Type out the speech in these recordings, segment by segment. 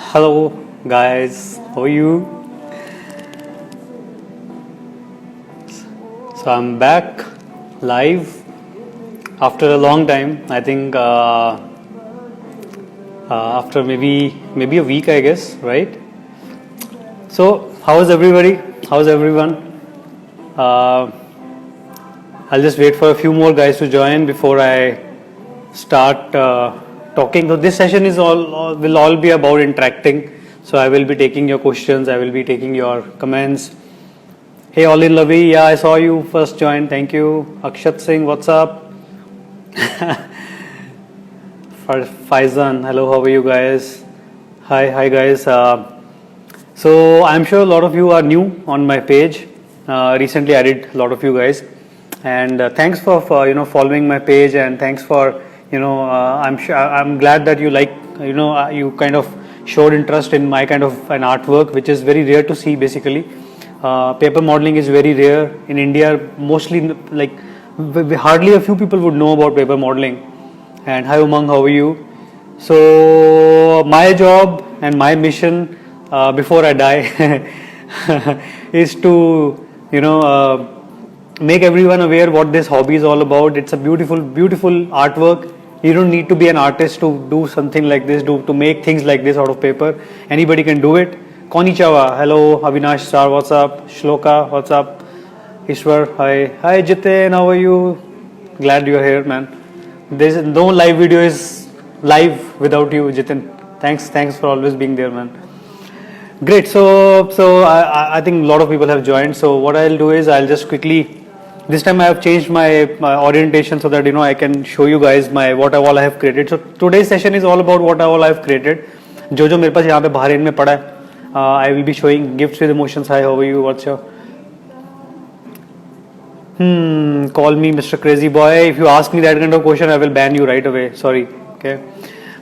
Hello, guys. How are you? So I'm back live after a long time. I think after maybe a week, I guess, right? So how's everybody? How's everyone? Uh, I'll just wait for a few more guys to join before I start talking. So this session is will all be about interacting. So I will be taking your questions. I will be taking your comments. Hey, all in Lavi, yeah, I saw you first join. Thank you. Akshat Singh, what's up? Faizan, hello, how are you guys? Hi guys. So I'm sure a lot of you are new on my page. Recently added a lot of you guys, and thanks for following my page, and thanks for I'm glad that you you kind of showed interest in my kind of an artwork, which is very rare to see basically. Paper modeling is very rare in India. Mostly hardly a few people would know about paper modeling. And hi Umang, how are you? So my job and my mission before I die is to make everyone aware what this hobby is all about. It's a beautiful artwork. You don't need to be an artist to do something like this, to make things like this out of paper. Anybody can do it. Konnichiwa, hello, Avinash Star, what's up? Shloka, what's up? Ishwar, hi Jitin, how are you? Glad you're here, man. There's no live video is live without you, Jitin. Thanks for always being there, man. Great. So I think a lot of people have joined. So what I'll do is I'll just quickly. This time I have changed my orientation so that I can show you guys what all I have created. So today's session is all about what all I have created. जो मेरे पास यहाँ पे Bahrain में पड़ा है. I will be showing gifts with emotions. Hi, how are you? What's your? Call me Mr. Crazy Boy. If you ask me that kind of question, I will ban you right away. Sorry.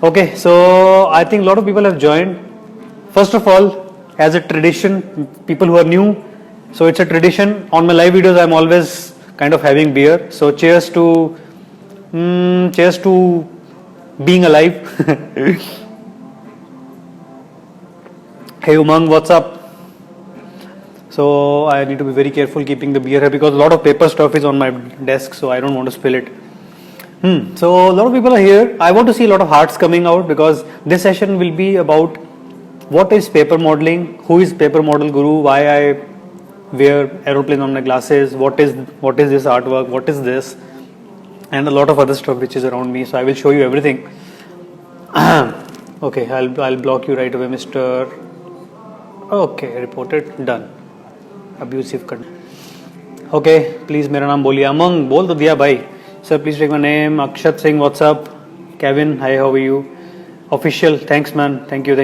Okay. So I think a lot of people have joined. First of all, as a tradition, people who are new, so it's a tradition. On my live videos, I'm always kind of having beer. So cheers to being alive. Hey Umang, what's up? So I need to be very careful keeping the beer here because a lot of paper stuff is on my desk, so I don't want to spill it. So a lot of people are here. I want to see a lot of hearts coming out because this session will be about what is paper modeling, who is paper model guru, why I wear aeroplane on my glasses, what is this artwork, what is this, and a lot of other stuff which is around me. So I will show you everything. Okay, I'll block you right away, Mr. Okay, reported, done. Abusive content. Okay, please मेरा नाम बोलिए. Among बोल तो दिया भाई. Sir, please take my name. Akshat Singh, what's up? Kevin, hi, how are you? Official, thanks man, thank you.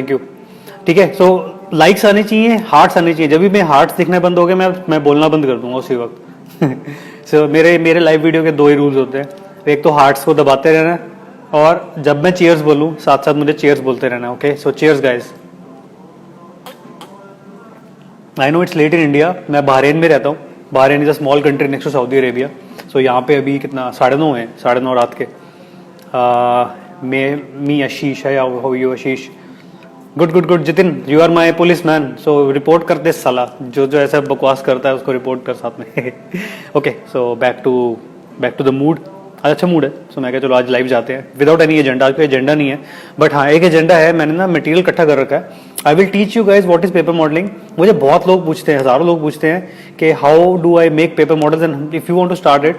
ठीक है. So likes आने चाहिए, hearts आने चाहिए. जब भी मैं hearts दिखना बंद हो गए मैं बोलना बंद कर दूंगा उसी वक्त. So मेरे लाइव वीडियो के दो ही रूल्स होते हैं. एक तो hearts को दबाते रहना और जब मैं cheers बोलूँ साथ साथ मुझे cheers बोलते रहना. Okay, so cheers guys. I know it's late in India. मैं बहरीन में रहता हूँ. Bahrain is a small country next to Saudi Arabia. So यहाँ पे अभी कितना 9:30 है, 9:30 रात के. Me Ashish, how are you Ashish? Good Jitin, you are my policeman. So report कर दे साला. जो ऐसा बकवास करता है उसको report कर साथ में. Okay, so back to the mood. आज अच्छा मूड है. सो मैं कहा चलो आज लाइव जाते हैं विदाउट एनी एजेंडा. आज कोई एजेंडा नहीं है बट हाँ एक एजेंडा है. मैंने ना मटेरियल इकट्ठा कर रखा है. I will teach you guys what is paper modelling. मुझे बहुत लोग पूछते हैं, हजारों लोग पूछते हैं कि how do I make paper models and if you want to start it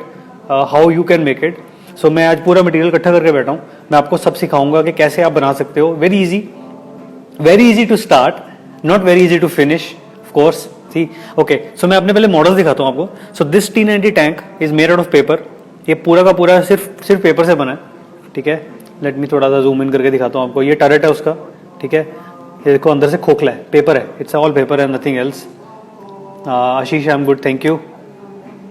how you can make it. So मैं आज पूरा मटेरियल इकट्ठा करके बैठा हूँ. मैं आपको सब सिखाऊंगा कि कैसे आप बना सकते हो. Very easy to start, not very easy to finish of course. See okay. So मैं अपने पहले मॉडल दिखाता हूँ आपको. So this T90 tank is made out of paper. ये पूरा का पूरा सिर्फ पेपर से बना है. ठीक है. लेट मी थोड़ा सा जूम इन करके दिखाता हूँ आपको. ये टर्रेट है उसका. ठीक है. ये देखो अंदर से खोखला है, पेपर है. It's all paper and nothing else. Ashish I am good, thank you.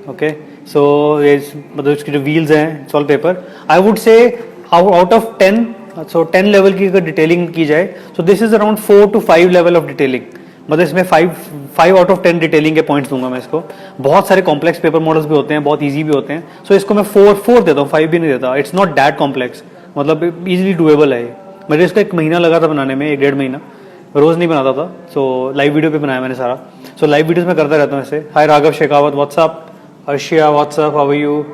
Okay. So ये मतलब इसकी जो व्हील्स हैं it's all paper. I would say out of 10, so 10 level की अगर डिटेलिंग की जाए so this is around 4 to 5 level of detailing. मतलब इसमें 5 आउट ऑफ 10 डिटेलिंग के पॉइंट्स दूंगा मैं इसको. बहुत सारे कॉम्प्लेक्स पेपर मॉडल्स भी होते हैं, बहुत इजी भी होते हैं. सो इसको मैं 4 देता हूँ, 5 भी नहीं देता. इट्स नॉट दैट कॉम्प्लेक्स, मतलब इजीली डुएबल है. मुझे इसका 1 महीना लगा था बनाने में, 1-1.5 महीना. रोज़ नहीं बनाता था, सो लाइव वीडियो पे बनाया मैंने सारा। सो लाइव वीडियोस में करता रहता हूँ ऐसे। Hi Raghav Shekhawat, what's up, Arshia what's up, how are you.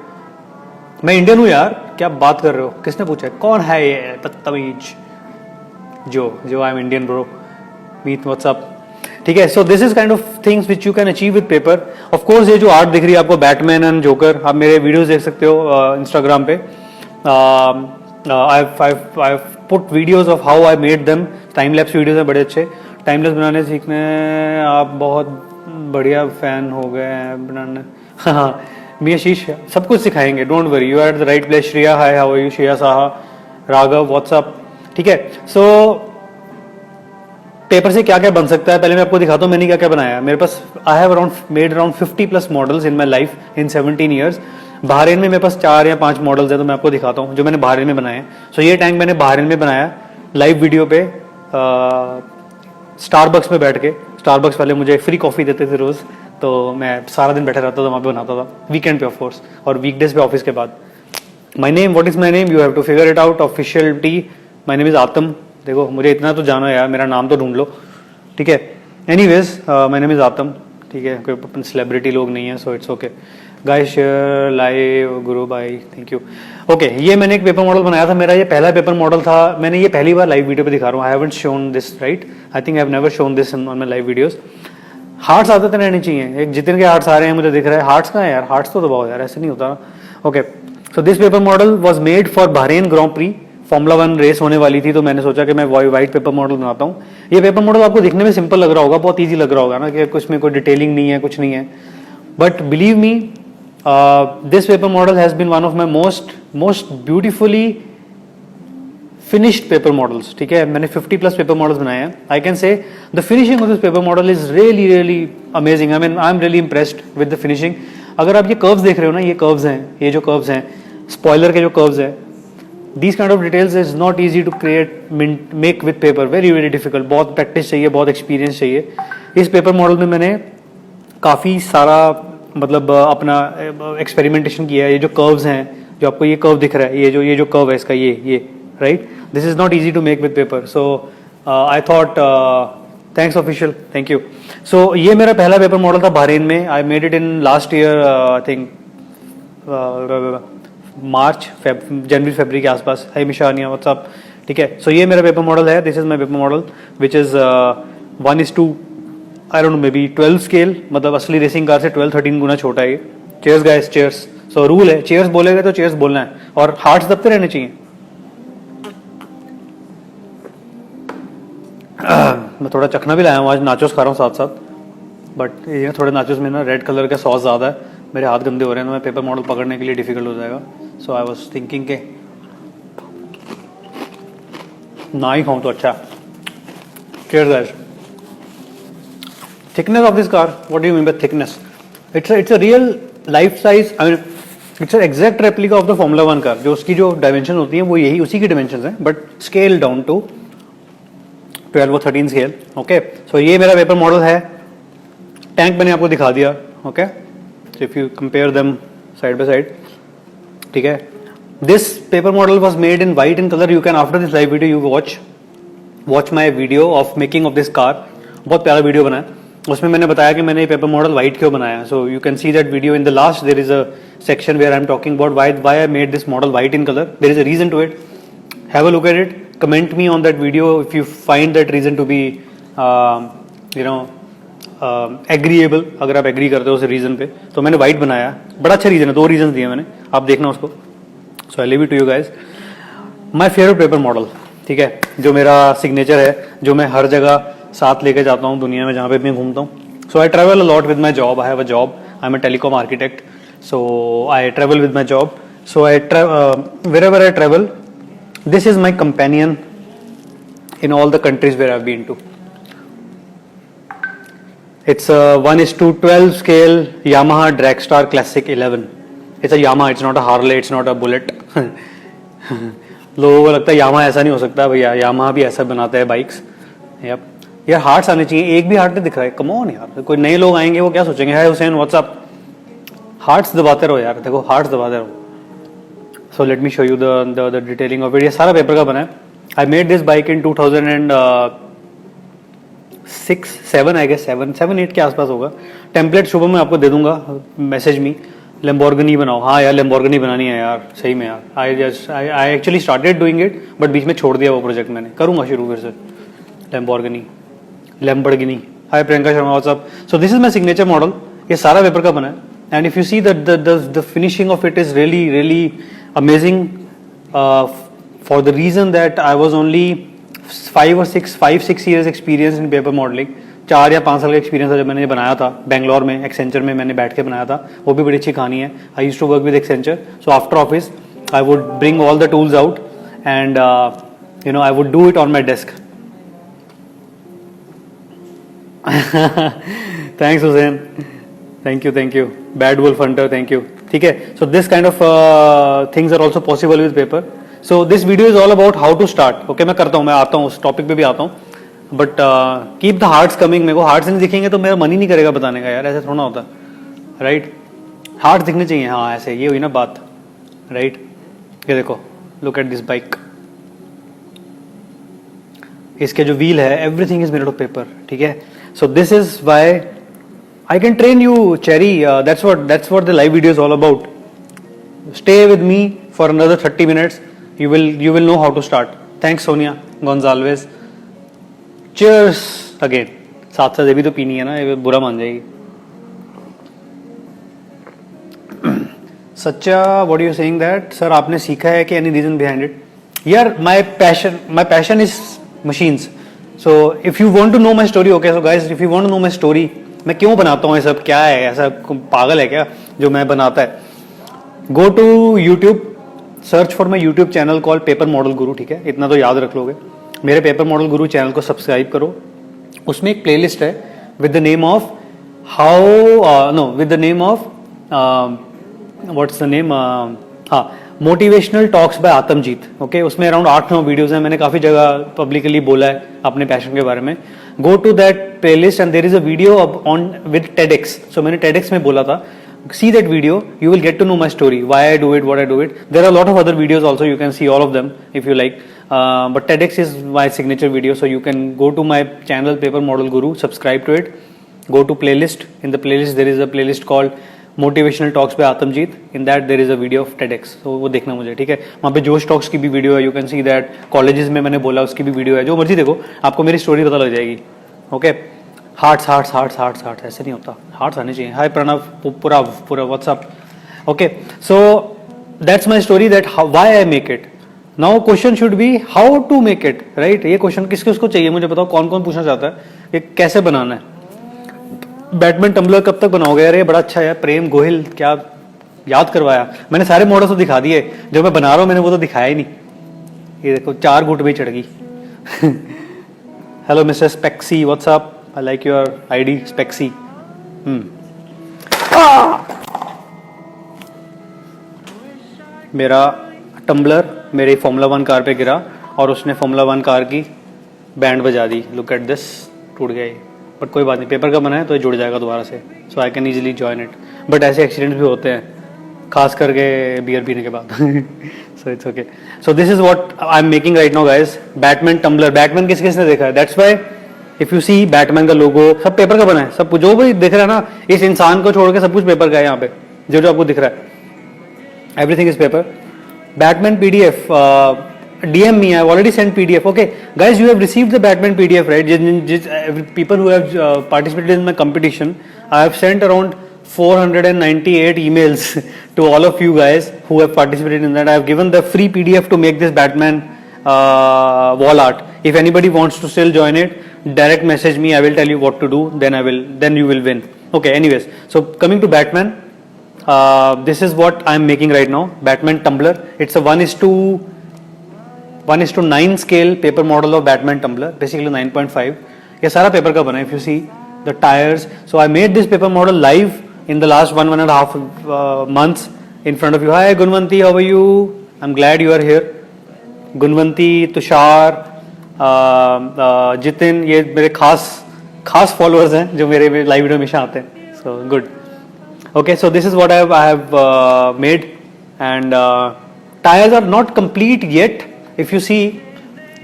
मैं इंडियन हूँ यार, क्या बात कर रहे हो, किसने पूछा है, कौन है ये बदतमीज। जो I am Indian bro, meet what's up. ठीक है, so this is kind of things which you can achieve with paper. Of course ये जो आर्ट दिख रही है आपको, बैटमैन एंड जोकर, आप मेरे वीडियोस देख सकते हो इंस्टाग्राम पे। I've put videos of how I made them, time lapse videos हैं बड़े अच्छे। टाइम लैप्स बनाने सीखने आप बहुत बढ़िया फैन हो गए हैं बनाने। हाँ मी आशीष सब कुछ सिखाएंगे, don't worry, you are at the right place. Shreya hi, how are you, Shreya Saha, Raghav what's up. ठीक है, सो पेपर से क्या क्या बन सकता है पहले मैं आपको दिखाता हूँ मैंने क्या क्या बनाया। मेरे पास I have made around 50+ models in my life in 17 years. Bahrain में मेरे पास 4 या 5 मॉडल्स हैं, तो मैं आपको दिखाता हूँ जो मैंने बहरीन में बनाए हैं। सो ये टैंक मैंने बहरीन में बनाया लाइव वीडियो पे, स्टारबक्स में बैठ के। स्टारबक्स वाले मुझे फ्री कॉफ़ी देते थे रोज़, तो मैं सारा दिन बैठा रहता था वहाँ पे बनाता था, वीकेंड पे ऑफ कोर्स, और वीकडेज पे ऑफिस के बाद। My name, what is my name, you have to figure it out. Official T, my name is Atam. देखो मुझे इतना तो जानो यार, मेरा नाम तो ढूंढ लो। ठीक है, एनीवेज माय नेम इज आतम। ठीक है, कोई अपन सेलिब्रिटी लोग नहीं है, so it's okay. Guys share live, गुरु भाई थैंक यू। ओके, ये मैंने एक पेपर मॉडल बनाया था, मेरा ये पहला पेपर मॉडल था। मैंने ये पहली बार लाइव वीडियो पे दिखा रहा हूँ। I haven't shown this right, I think I have never shown this on my live videos. Hearts आते तो रहने चाहिए, एक जितने के हार्ट्स आ रहे हैं मुझे दिख रहा है। हार्ट्स कहाँ है यार, हार्ट्स तो दबाओ यार, ऐसे नहीं होता। Okay, so this paper model was made for Bahrain grand prix. Formula 1 race होने वाली थी, तो मैंने सोचा कि मैं वाइट पेपर मॉडल बनाता हूँ। ये पेपर मॉडल आपको दिखने में सिंपल लग रहा होगा, बहुत ईजी लग रहा होगा ना, कि कुछ में कोई डिटेलिंग नहीं है, कुछ नहीं है। But believe me, this paper model has been one of my most beautifully finished paper models. ठीक है, मैंने 50+ पेपर मॉडल्स बनाए हैं। I can say the finishing of this paper model is really amazing. I am really impressed with the finishing. अगर आप ये curves देख रहे हो ना, ये कर्व्स हैं, ये जो कर्व्स हैं, स्पॉइलर के जो कर्व्स हैं, these kind of details is not easy to create, make with paper, very difficult। बहुत प्रैक्टिस चाहिए, बहुत एक्सपीरियंस चाहिए। इस पेपर मॉडल में मैंने काफ़ी सारा मतलब अपना एक्सपेरिमेंटेशन किया है। ये जो कर्व्स हैं, जो आपको ये कर्व दिख रहा है, ये जो कर्व है इसका, ये right, this is not easy to make with paper. So I thought, thanks official, thank you. So ये मेरा पहला पेपर मॉडल था बहरीन में। I made it in last year, I think March जनवरी फरवरी के आसपास। Hi Mishania what's up. ठीक है, सो ये मेरा पेपर मॉडल है। This is my paper model which is 1:2, I don't know, maybe 12 scale, मतलब असली रेसिंग कार से 12-13 गुना छोटा है ये। Chairs guys, chairs. So rule है, चेयर्स बोलेगा तो चेयर्स बोलना है, और हार्ट्स दबते रहने चाहिए। मैं थोड़ा चखना भी लाया हूँ आज, नाचोस खा रहा हूँ साथ साथ, बट ये थोड़े नाचोस में ना रेड कलर का सॉस ज़्यादा है, मेरे हाथ गंदे हो रहे हैं, तो मैं पेपर मॉडल पकड़ने के लिए डिफिकल्ट हो जाएगा। सो आई वॉज थिंकिंग के ना ही खाऊं तो अच्छा। Cheers guys. Thickness of this car, what do you mean by thickness? It's a real life size, I mean it's exact replica of the formula 1 car. जो उसकी जो डायमेंशन होती है वो यही उसी की डायमेंशन है, बट स्केल डाउन टू 12 और 13 स्केल। ओके, सो ये मेरा पेपर मॉडल है। टैंक मैंने आपको दिखा दिया। Okay, so if you compare them side by side, ठीक है। This paper model was made in white in colour. You can after this live video you watch my video of making of this car. बहुत प्यारा video बना है, उसमें मैंने बताया कि मैंने ये पेपर मॉडल वाइट क्यों बनाया। So you can see that video in the last. There is a section where I am talking about why I made this model white in colour. There is a reason to it. Have a look at it, comment me on that video if you find that reason to be agreeable. अगर आप agree करते हो उस reason पे, तो मैंने white बनाया। बड़ा अच्छा रीजन है, 2 रीजन दिए मैंने, आप देखना उसको। So I leave it to you guys. My favourite paper model, ठीक है, जो मेरा सिग्नेचर है, जो मैं हर जगह साथ लेके जाता हूँ दुनिया में जहाँ पे मैं घूमता हूँ। So I travel a lot with my job. I have a job, I am a telecom architect, so I travel with my job. So I wherever I travel, this is my companion in all the countries where I've been to. It's a 1:12 scale Yamaha Dragstar Classic 11. It's a Yamaha, it's not a Harley, it's not a Bullet. लोगों को लगता है यामा ऐसा नहीं हो सकता भैया, यामा भी ऐसा बनाता है बाइक्स। यार हार्ट्स आने चाहिए, एक भी हार्ट नहीं दिख रहा है, कम ऑन यार। कोई नए लोग आएंगे वो क्या सोचेंगे, हाय हुसैन व्हाट्सअप। हार्ट्स दबाते रहो यार, देखो हार्ट्स दबाते रहो। So let me show you the detailing of it. ये सारा पेपर का बना है। I made this bike in 7 I guess 7 8 के आसपास होगा। टेम्पलेट सुबह मैं आपको दे दूंगा, मैसेज मी, लैम्बोर्गिनी बनाओ। हाँ यार लैम्बोर्गिनी बनानी है यार, सही में यार। I actually started doing it but बीच में छोड़ दिया वो प्रोजेक्ट मैंने, करूँगा शुरू फिर से। Lamborghini, Lamborghini. Hi Priyanka Sharma, what's up. So this is my signature model, ये सारा पेपर का बना है। And if you see the finishing of it is really really amazing, for the reason that I was only 5-6 years experience in paper modelling. 4 या 5 साल का experience था जब मैंने बनाया था बेंगलोर में, एक्सेंचर में मैंने बैठ के बनाया था। वो भी बड़ी अच्छी कहानी है। I used to work with Accenture, so after office I would bring all the tools out and you know I would do it on my desk. Thanks Hussain, thank you. Bad wolf hunter, thank you. ठीक है, so this kind of things are also possible with paper. So this video is all about how to start. Okay, मैं करता हूँ, मैं आता हूँ उस topic पे भी आता हूँ, but keep the hearts coming. मेरे को हार्ट्स नहीं दिखेंगे तो मेरा मन ही नहीं करेगा बताने का यार, ऐसे थोड़ा होता, राइट? हार्ट्स दिखने चाहिए। हाँ ऐसे, ये हुई ना बात, राइट? ये देखो, लुक एट दिस बाइक, इसके जो व्हील है everything is made of paper. ठीक है, so this is why I can train you cherry. That's what the live video is all about. Stay with me for another 30 minutes. You will know how to start. Thanks Sonia Gonzalez. Cheers again. साथ साथ ये भी तो पीनी है ना, ये बुरा मान जाएगी। सच्चा, what are you saying that? Sir आपने सीखा है कि any reason behind it? यार my passion is machines. So if you want to know my story, okay, so guys, if you want to know my story, मैं क्यों बनाता हूँ ये सब, क्या है ऐसा, पागल है क्या जो मैं बनाता है? Go to YouTube. Search for my YouTube channel call paper model गुरु। ठीक है, इतना तो याद रख लोगे। मेरे पेपर मॉडल गुरु चैनल को सब्सक्राइब करो। उसमें एक प्लेलिस्ट है with the name of what's the name, हाँ, मोटिवेशनल टॉक्स बाय आत्मजीत। ओके, उसमें अराउंड 8-9 वीडियोज हैं। मैंने काफी जगह पब्लिकली बोला है अपने पैशन के बारे में। Go to that playlist and there is a video on with TEDx. So मैंने टेडेक्स में बोला था, see that video, you will get to know my story, why I do it, what I do it. There are a lot of other videos also, you can see all of them if you like, but TEDx is my signature video, so you can go to my channel Paper Model Guru, subscribe to it, go to playlist. In the playlist there is a playlist called Motivational Talks by Atamjeet. In that there is a video of TEDx, so वो देखना मुझे। ठीक है, वहाँ पे जोश talks की भी वीडियो है, you can see that। Colleges में मैंने बोला उसकी भी वीडियो है, जो मर्जी देखो, आपको मेरी स्टोरी पता लग जाएगी। Okay, hearts hearts hearts hearts hearts, ऐसे नहीं होता, हार्ट्स आने चाहिए। हाय प्रणव, पूरा what's up. Okay, so that's my story, that why I make it. Now question should be how to make it, right? ये क्वेश्चन किसको उसको चाहिए मुझे बताओ, कौन कौन पूछना चाहता है कि कैसे बनाना है। बैटमैन टम्बलर कब तक बनाओगे? यार ये बड़ा अच्छा है, प्रेम गोहिल, क्या याद करवाया। मैंने सारे मॉडल्स तो दिखा दिए, जो मैं बना रहा हूँ मैंने वो तो दिखाया ही नहीं। ये देखो 4 घुट में चढ़ गई। Hello mister Spexy, what's up, I like your ID, Spexy. मेरा टम्बलर मेरे Formula 1 कार पे गिरा और उसने Formula 1 कार की बैंड बजा दी। Look at this, टूट गया ये, बट कोई बात नहीं, पेपर का बना है तो ये जुड़ जाएगा दोबारा से। So I can easily join it. But ऐसे एक्सीडेंट्स भी होते हैं, खास करके बियर पीने के बाद। So it's okay. So this is what I'm making right now, guys. Batman tumbler. Batman किस किसने देखा है? That's why if you see Batman का लोगो सब पेपर का बना है, सब जो भी दिख रहा है ना, इस इंसान को छोड़ के सब कुछ पेपर का है। यहाँ पे जो जो आपको दिख रहा है, everything is paper. Batman PDF, DM me, I've already sent PDF. Okay, guys, you have received the Batman PDF, right? People who have participated in my competition, I have sent around 498 emails to all of you guys who have participated in that. I have given the free PDF to make this Batman wall art. If anybody wants to still join it, direct message me, I will tell you what to do, then you will win. Okay, anyways, so coming to Batman, this is what I am making right now, Batman tumbler. It's a 1:9 scale paper model of Batman tumbler, basically 9.5. ये सारा paper का बना है, if you see the tires. So I made this paper model live in the last 1.5 months in front of you. Hi Gunvanti, how are you? I'm glad you are here. गुणवंती, Tushar, Jitin, ये मेरे खास followers हैं जो मेरे live video हमेशा आते हैं। So good. Okay, so this is what I have made and tyres are not complete yet. If you see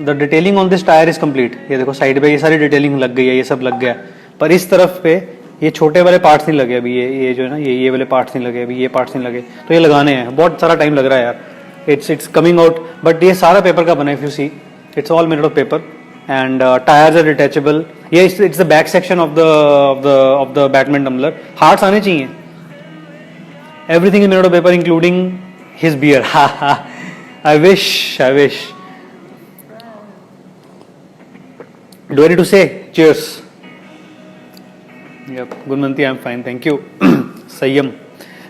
the detailing on this tyre is complete. ये देखो साइड पे ये सारी डिटेलिंग लग गई है, ये सब लग गया, पर इस तरफ पे ये छोटे वाले पार्ट्स नहीं लगे अभी, ये जो है ना ये वाले पार्ट्स नहीं लगे अभी, ये पार्ट्स नहीं लगे, तो ये लगाने हैं, बहुत सारा टाइम लग रहा है यार। इट्स कमिंग आउट, बट ये सारा पेपर का बना है, if you see it's all made of paper and tyres are detachable. ये it's the back section of the Batman tumbler. Hearts आने चाहिए, everything is made of paper including his beer. I wish do I need to say cheers? Gunwanti, I am fine, thank you. Sanyam,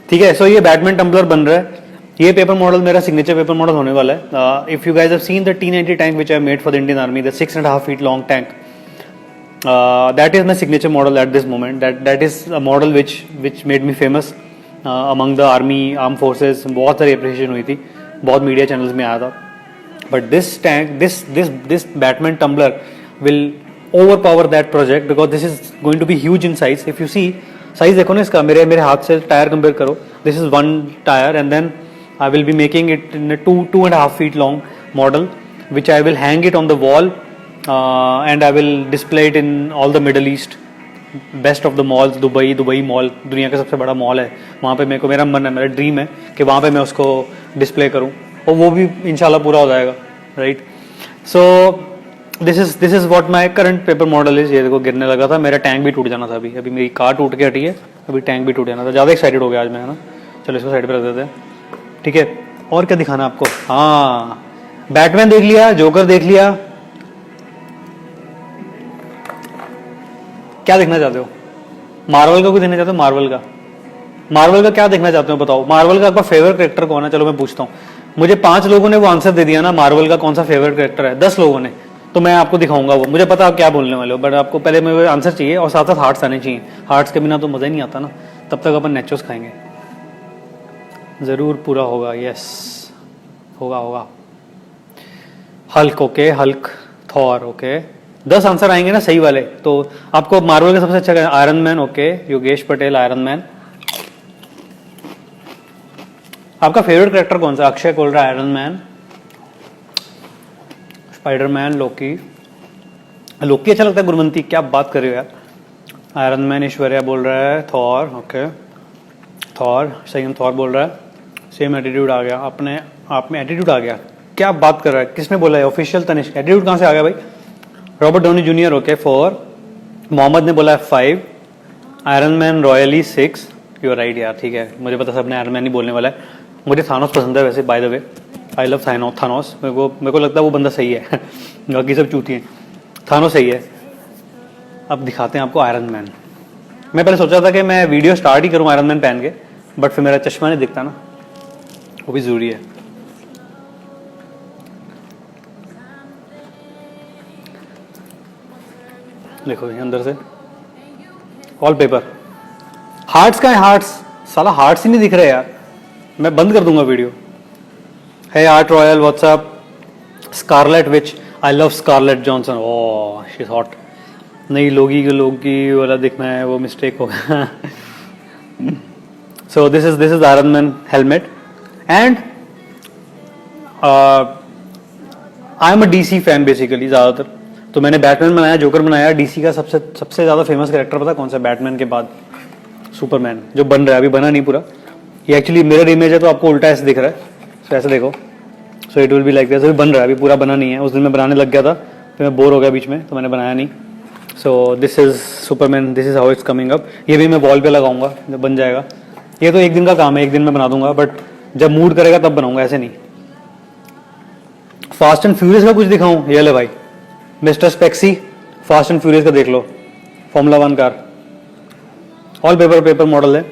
ठीक है। So ये Batman tumbler बन रहा है, ये paper model मेरा सिग्नेचर पेपर मॉडल होने वाला है। If you guys have seen the T90 tank which I made for the Indian army, the 6.5 feet long tank, that is my signature model at this moment. That is a model which made me famous among the army, armed forces. बहुत सारी appreciation हुई थी, बहुत media channels में आया था। But this tank, this Batman tumbler will overpower that project because this is going to be huge in size. If you see size देखो ना इसका, मेरे हाथ से टायर कंपेयर करो, this is one tire and then I will be making it in a 2.5 feet long model which I will hang it on the wall and I will display it in all the Middle East, best of the malls. Dubai mall दुनिया का सबसे बड़ा mall है, वहाँ पे मेरे को, मेरा मन है, मेरा ड्रीम है कि वहाँ पे मैं उसको डिस्प्ले करूँ और वो भी इंशाल्लाह पूरा हो जाएगा, right. So this is what my current paper model is. ये देखो गिरने लगा था, मेरा टैंक भी टूट जाना था, अभी मेरी कार टूट के हटी है, अभी टैंक भी टूट जाना था। ज़्यादा एक्साइटेड हो गया आज मैं, है ना। चलो इसको साइड पे रख देते हैं, ठीक है। और क्या दिखाना आपको? हाँ, बैटमैन देख लिया, जोकर देख लिया, क्या देखना चाहते हो? मार्वल का कुछ देखना चाहते हो? मार्वल का क्या देखना चाहते हो बताओ? मार्वल का आपका फेवरेट कैरेक्टर कौन है? चलो मैं पूछता हूँ, मुझे 5 लोगों ने वो आंसर दे दिया ना, मार्वल का कौन सा फेवरेट कैरेक्टर है, 10 लोगों ने, तो मैं आपको दिखाऊंगा वो। मुझे पता आप क्या बोलने वाले हो, बट आपको पहले मेरे आंसर चाहिए और साथ साथ हार्ट्स आने चाहिए। हार्ट्स के बिना तो मजा ही नहीं आता ना। तब तक अपन नेचोस खाएंगे, जरूर पूरा होगा। यस, होगा। Hulk, okay, Hulk, Thor, okay. 10 answer आएंगे ना सही वाले, तो आपको मार्वल का सबसे अच्छा iron man, okay, Yogesh Patel, iron man. आपका फेवरेट कैरेक्टर कौन सा? अक्षय बोल रहा है आयरन मैन, स्पाइडरमैन, लोकी अच्छा लगता है। गुरमंती, क्या बात कर रहे हो यार। आयरन मैन, ऐश्वर्या बोल रहा है थॉर, ओके, थॉर, सही, थॉर बोल रहा है। सेम एटीट्यूड आ गया, अपने आप में एटीट्यूड आ गया, क्या बात कर रहा है। किसने बोला है? ऑफिशियल तनिष्क। एटीट्यूड कहाँ से आ गया भाई? Robert Downey Junior, okay, 4। Mohammad ने बोला है 5। आयरन मैन रॉयली 6। यू आर राइट यार, ठीक है, मुझे पता सबने आयरन मैन ही बोलने वाला है। मुझे थानोस पसंद है वैसे, by the way, I love Thanos. मेरे को लगता है वो बंदा सही है। बाकी सब चूती हैं, थानोस सही है। अब दिखाते हैं आपको आयरन मैन। मैं पहले सोचा था कि मैं वीडियो स्टार्ट ही करूँ आयरन मैन पहन के, बट फिर मेरा चश्मा नहीं दिखता ना, वो भी जरूरी है। देखो ये अंदर से ऑल पेपर। हार्ट्स का है? हार्ट्स, साला हार्ट्स ही नहीं दिख रहे यार, मैं बंद कर दूंगा वीडियो। है art royal, what's up, Scarlet Witch, I love Scarlett Johansson, oh she is hot. नहीं, लोगी वाला दिखना है, वो मिस्टेक होगा। So this is Iron Man helmet and I am a DC fan basically ज़्यादातर। तो मैंने बैटमैन बनाया, जोकर बनाया। डीसी का सबसे ज़्यादा फेमस कैरेक्टर पता कौन सा? बैटमैन के बाद सुपरमैन, जो बन रहा है, अभी बना नहीं पूरा। ये एक्चुअली मिरर इमेज है, तो आपको उल्टा ऐसे दिख रहा है, तो ऐसे देखो। So it will be like this. अभी बन रहा है, अभी पूरा बना नहीं है। उस दिन मैं बनाने लग गया था, फिर मैं बोर हो गया बीच में, तो मैंने बनाया नहीं। सो this is Superman, this is how it's coming up. ये भी मैं वॉल पे लगाऊंगा जब बन जाएगा। ये तो एक दिन का काम है, एक दिन में बना दूंगा, बट जब मूड करेगा तब बनाऊंगा, ऐसे नहीं। फास्ट एंड फ्यूरियस का कुछ दिखाऊं? ये ले भाई, mister Spexy, Fast and Furious का देख लो, formula 1 car, all paper model है।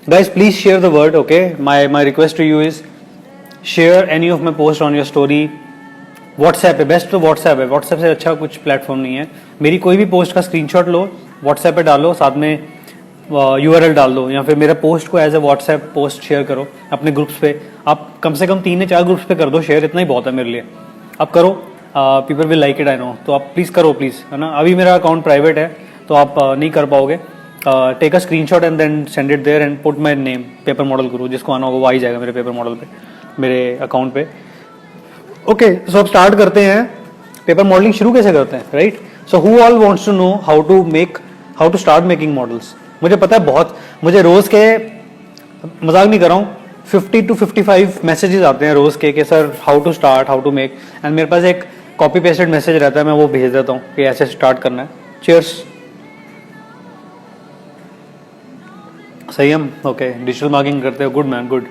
Guys please share the word, okay. My request to you is share any of my post on your story. WhatsApp है बेस्ट, तो WhatsApp है, WhatsApp से अच्छा कुछ प्लेटफॉर्म नहीं है। मेरी कोई भी पोस्ट का स्क्रीनशॉट लो, व्हाट्सएप पे डालो, साथ में URL डाल दो, या फिर मेरे पोस्ट को as a WhatsApp post share करो अपने ग्रुप्स पे। आप कम से कम 3 या 4 ग्रुप्स पे कर दो शेयर, इतना ही बहुत है मेरे लिए। आप करो, people will like it, I know. तो आप प्लीज़ करो, प्लीज़, है ना। अभी मेरा अकाउंट प्राइवेट है, तो आप नहीं कर पाओगे। Take a screenshot and then send it there and put my name, paper model guru. जिसको आना होगा वो आ ही जाएगा मेरे पेपर मॉडल पे, मेरे अकाउंट पे। ओके, सो अब स्टार्ट करते हैं पेपर मॉडलिंग शुरू कैसे करते हैं, right? So who all wants to know how to start making models? मुझे पता है बहुत, मुझे रोज के, मजाक नहीं कर रहा हूँ, 50 to 55 मैसेजेस आते हैं रोज के कि sir how to start, how to make, and मेरे पास एक कॉपी पेस्टेड मैसेज रहता है, मैं वो भेज देता हूँ कि ऐसे स्टार्ट करना है. चीयर्स. संयम, ओके. डिजिटल मार्केटिंग करते हो, गुड मैन, गुड.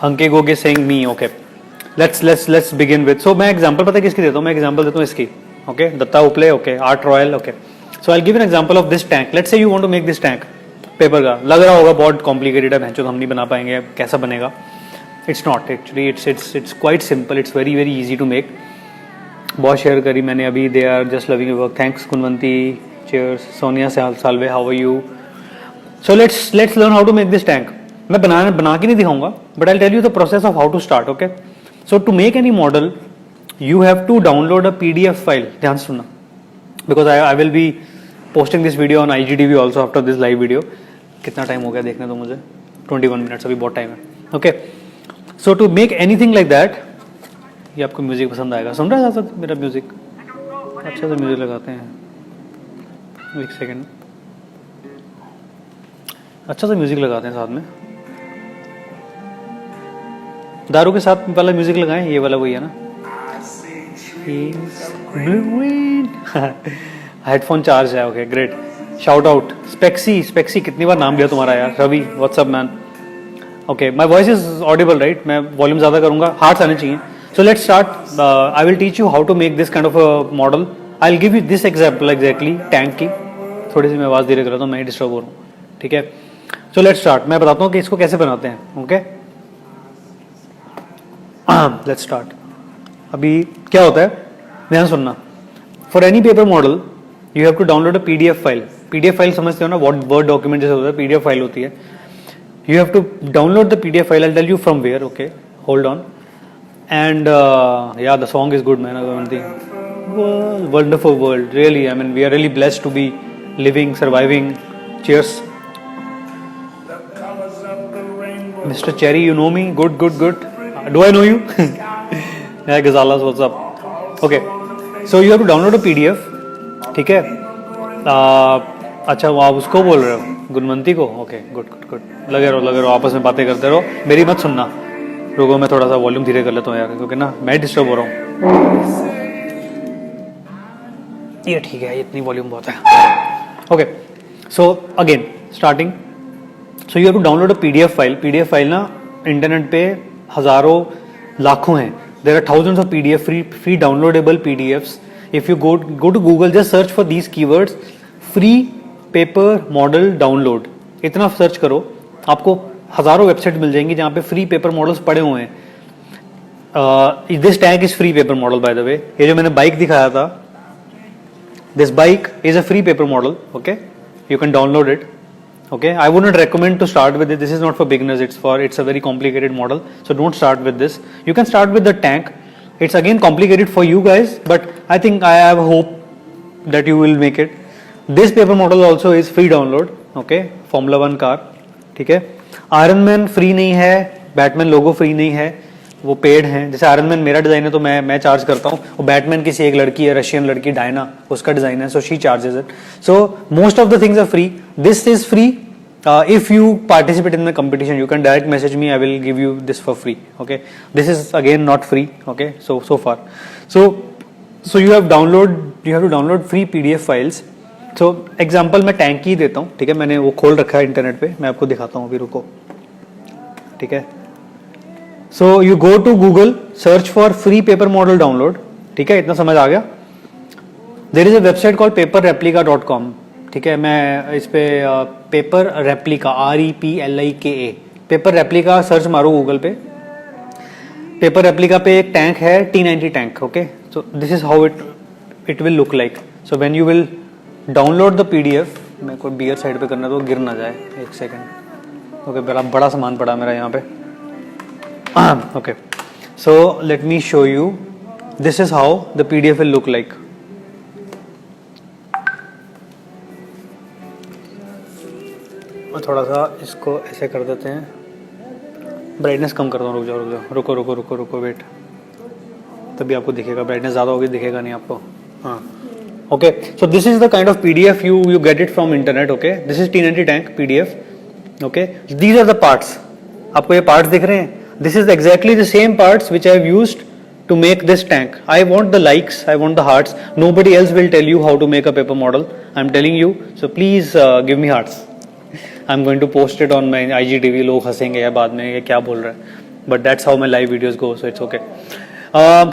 हंके गोगे seeing me, okay. Let's begin with. So मैं एग्जांपल पता है किसकी देता हूँ? मैं एग्जांपल देता हूँ इसकी, ओके. दत्ता उपले, okay. Art royal, okay. So I will give an example of this tank. Let's say you want to make this tank paper का. लग रहा होगा बहुत कॉम्प्लिकेटेड है, भैंचो हम नहीं बना पाएंगे, कैसा बनेगा? It's not actually, it's quite simple, it's very very easy to make. बहुत शेयर करी मैंने अभी. They are just loving your work. Thanks Kunwanti. Cheers. Sonia Salve, how are you? So let's learn how to make this tank. मैं बना के नहीं दिखाऊंगा, but I tell you the process of how to start, okay. So to make any model you have to download a PDF file. ध्यान से सुनना, because I will be posting this video on IGTV also after this live video. कितना time हो गया देखने दो मुझे, 21 minutes, अभी बहुत टाइम है, okay. So to make anything like that, ये आपको म्यूजिक पसंद आएगा. सुन रहा है मेरा म्यूजिक? अच्छा से म्यूजिक लगाते हैं, एक सेकेंड. अच्छा सा म्यूजिक लगाते हैं साथ में. दारू के साथ वाला म्यूजिक लगाएं, ये वाला वही है ना? हेडफोन चार्ज है, okay great. Shout out Specsy, कितनी बार नाम लिया तुम्हारा यार. Ravi, what's up man. Okay, my voice is audible right? मैं वॉल्यूम ज्यादा करूंगा, हार्ट्स आने चाहिए. So let's start. I will teach you how to make this kind of a model. I will give you this example exactly tank की. थोड़ी सी मैं आवाज धीरे कर रहा हूँ, मैं डिस्टर्ब हो रहा हूँ, ठीक है. सो लेट्स स्टार्ट. मैं बताता हूँ कि इसको कैसे बनाते हैं, ओके. Let's start. अभी क्या होता है, ध्यान सुनना. For any paper model you have to download a PDF file. PDF file समझते हो ना, वर्ड डॉक्यूमेंट जैसे होता है, पीडीएफ फाइल होती है. You have to download the PDF file. I tell you from where, okay. Hold on. And yeah, the song is good, man. One thing, wonderful world, really. I mean, we are really blessed to be living, surviving. Cheers. Mr. Cherry, you know me? Good. Do I know you? Yeah, Gazalas, what's up? Okay, so you have to download a PDF. ठीक है. अच्छा, वो आप उसको बोल रहे हो, गुणवंती को? Okay, good. लगे रहो, आपस में बातें करते रहो, मेरी मत सुनना. रुको, मैं थोड़ा सा वॉल्यूम धीरे कर लेता हूँ यार, क्योंकि ना मैं डिस्टर्ब हो रहा हूँ. ये ठीक है, इतनी वॉल्यूम बहुत है. Okay, so again starting. So you have to download a PDF file. PDF file ना इंटरनेट पे हजारों लाखों हैं. There are thousands of PDF, free downloadable PDFs. If you go to Google, just search for these keywords, free paper model download. इतना search करो, आपको हजारों website मिल जाएंगी जहां पे फ्री पेपर मॉडल्स पड़े हुए हैं. This tank is free paper model by the way. ये जो मैंने बाइक दिखाया था, this bike is a free paper model, okay. You can download it, okay. I would not recommend to start with it. This is not for beginners, it's a very complicated model, so don't start with this. You can start with the tank. It's again complicated for you guys, but I think I have hope that you will make it. This paper model also is free download, okay. Formula 1 car, ठीक है. Iron man free नहीं है, Batman लोगो free नहीं है, वो paid हैं. जैसे iron man मेरा डिजाइन है तो मैं चार्ज करता हूँ. वो बैटमैन किसी एक लड़की है, रशियन लड़की डायना, उसका डिजाइन है, so she charges it. So most of the things are free. This is free. If you participate in the competition, you can direct message me. I will give you this for free. Okay, this is again not free. Okay, so far, so you have to download free PDF files. So example मैं tank ही देता हूँ, ठीक है. मैंने वो खोल रखा है इंटरनेट पे, मैं आपको दिखाता हूँ अभी, रुको, ठीक है. So you go to Google, search for free paper model download. ठीक है, इतना समझ आ गया. There is a website called paperreplica.com. ठीक है, मैं इस पे paper replica, REPLIKA, paper replica search मारो गूगल पे. पेपर रेप्लिका पे एक टैंक है, T90 tank, okay. So this is how it will look like. So when you will download the PDF, मैं कोई बियर साइड पे करना तो गिर ना जाए, एक सेकेंड. ओके, बड़ा सामान पड़ा मेरा यहाँ पे, okay. So let me show you. This is how the PDF will look like. थोड़ा सा इसको ऐसे कर देते हैं, ब्राइटनेस कम करता हूँ. रुक जाओ, रुको, वेट. तभी आपको दिखेगा, ब्राइटनेस ज़्यादा होगी दिखेगा नहीं आपको. हाँ, okay. So this is the kind of PDF you get it from internet. Okay, this is T90 tank PDF. Okay, these are the parts. आपको ये parts दिख रहे हैं? This is exactly the same parts which I have used to make this tank. I want the likes, I want the hearts. Nobody else will tell you how to make a paper model. I'm telling you. So please give me hearts. I'm going to post it on my IGTV. लोग हंसेंगे या बाद में ये क्या बोल रहा है. But that's how my live videos go. So it's okay.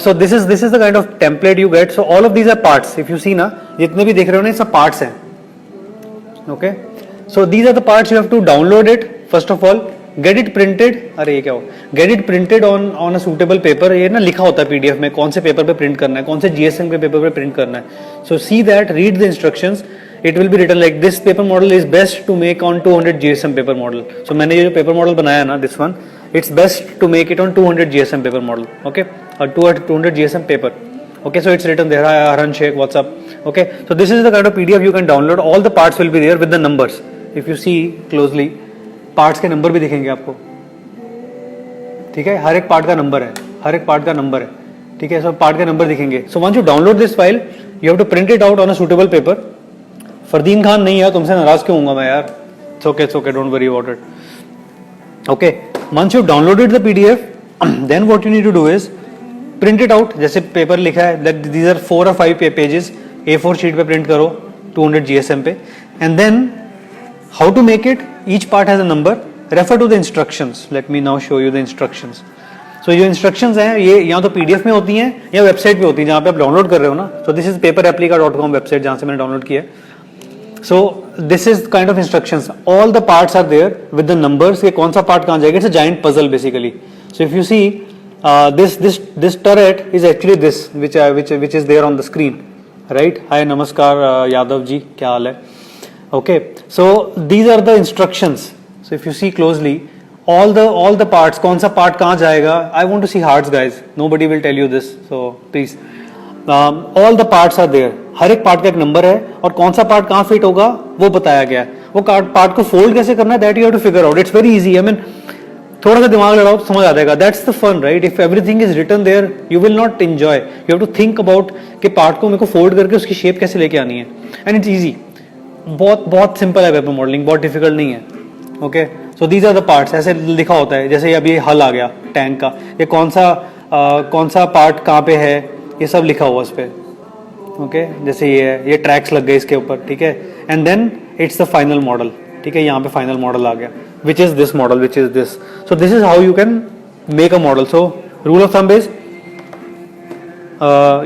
So this is the kind of template you get. So all of these are parts. If you see ना, जितने भी देख रहे हो ना, सब parts हैं. Okay. So these are the parts. You have to download it first of all. Get it printed. अरे ये क्या हो? Get it printed on a suitable paper. ये ना लिखा होता है PDF में कौन से पेपर पे प्रिंट करना है, कौन से GSM के पेपर पे प्रिंट करना है. So see that, read the instructions. It will be written like this paper model is best to make on 200 GSM paper model. So मैंने ये जो paper model बनाया ना, this one, it's best to make it on 200 GSM paper model. Okay, or 200 GSM paper. Okay, so it's written there. Hi Arhan Sheikh, what's up? Okay, so this is the kind of PDF you can download. All the parts will be there with the numbers. If you see closely, parts के number भी दिखेंगे आपको. ठीक है, हर एक part का number है, हर एक पार्ट का नंबर है. ठीक है, सब पार्ट के नंबर दिखेंगे. So once you download this file, you have to print it out on a suitable paper. Fardeen Khan नहीं है, तुमसे नाराज क्यों होऊंगा मैं यार. It's okay, don't worry about it. Okay, once you downloaded the PDF, then what you need to do is print it out. जैसे paper लिखा है that these are 4 or 5 pages, A4 sheet पे प्रिंट करो 200 GSM पे. And then how to make it? Each part has a number. Refer to the instructions. Let me now show you the instructions. So जो instructions हैं ये या तो PDF में होती हैं या वेबसाइट पे होती हैं जहाँ पे आप डाउनलोड कर रहे हो ना. So this is paperapplica.com website जहाँ से मैंने डाउनलोड किया है. So this is kind of instructions. All the parts are there with the numbers. कि कौन सा part कहाँ जाएगा. It's a giant puzzle basically. So if you see this turret is actually this which is there on the screen, right? Hi, namaskar Yadav ji, क्या हाल है? Okay. So these are the instructions. So if you see closely, all the parts, कौन सा part कहाँ जाएगा. I want to see hearts guys. Nobody will tell you this. So please. All the parts are there. हर एक part का एक number है और कौन सा पार्ट कहाँ फिट होगा वो बताया गया है. वो पार्ट को फोल्ड कैसे करना है, that you have to figure out. It's very easy. I mean थोड़ा सा दिमाग लड़ाओ तो समझ आ जाएगा. That's the fun, right? If everything is written there you will not enjoy. You have to think about कि पार्ट को मेरे को फोल्ड करके उसकी शेप कैसे लेके आनी है. And it's easy. बहुत सिंपल है पेपर मॉडलिंग, बहुत डिफिकल्ट नहीं है. Okay, so these are the parts. ऐसे लिखा होता है जैसे अभी हल आ गया टैंक का, ये कौन सा पार्ट कहाँ पे है, ये सब लिखा हुआ उस पर. ओके, जैसे ये ट्रैक्स लग गए इसके ऊपर. ठीक है, and then it's the final model. ठीक है, यहाँ पे फाइनल मॉडल आ गया which is this model, which is this. So this is how you can make a model. So rule of thumb is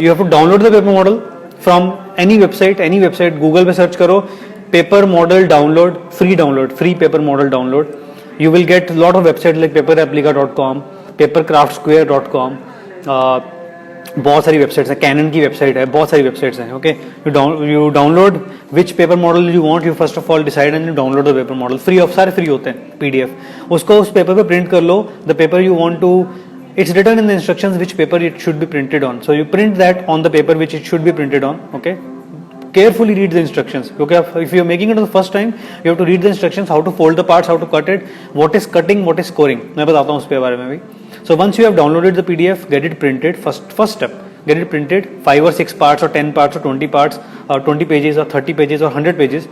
you have to download the paper model from any website. Google पे search करो paper model download, free paper model download. You will get lot of website like paperapplica.com, papercraftsquare.com. बहुत सारी websites हैं, cannon की website है, बहुत सारी websites हैं. Okay, you download which paper model you want. You first of all decide and you download the paper model. Free of, सारे free होते हैं PDF. उसको उस पेपर पे प्रिंट कर लो. The paper you want to, it's written in the instructions which paper it should be printed on. So you print that on the paper which it should be printed on. Okay, carefully read the instructions. Okay, if you are making it for the first time, you have to read the instructions, how to fold the parts, how to cut it, what is cutting, what is scoring. मैं बताता हूँ उसके बारे में भी. So once you have downloaded the PDF, get it printed. First step, get it printed. 5 or 6 parts or 10 parts or 20 parts or 20 pages or 30 pages or 100 pages.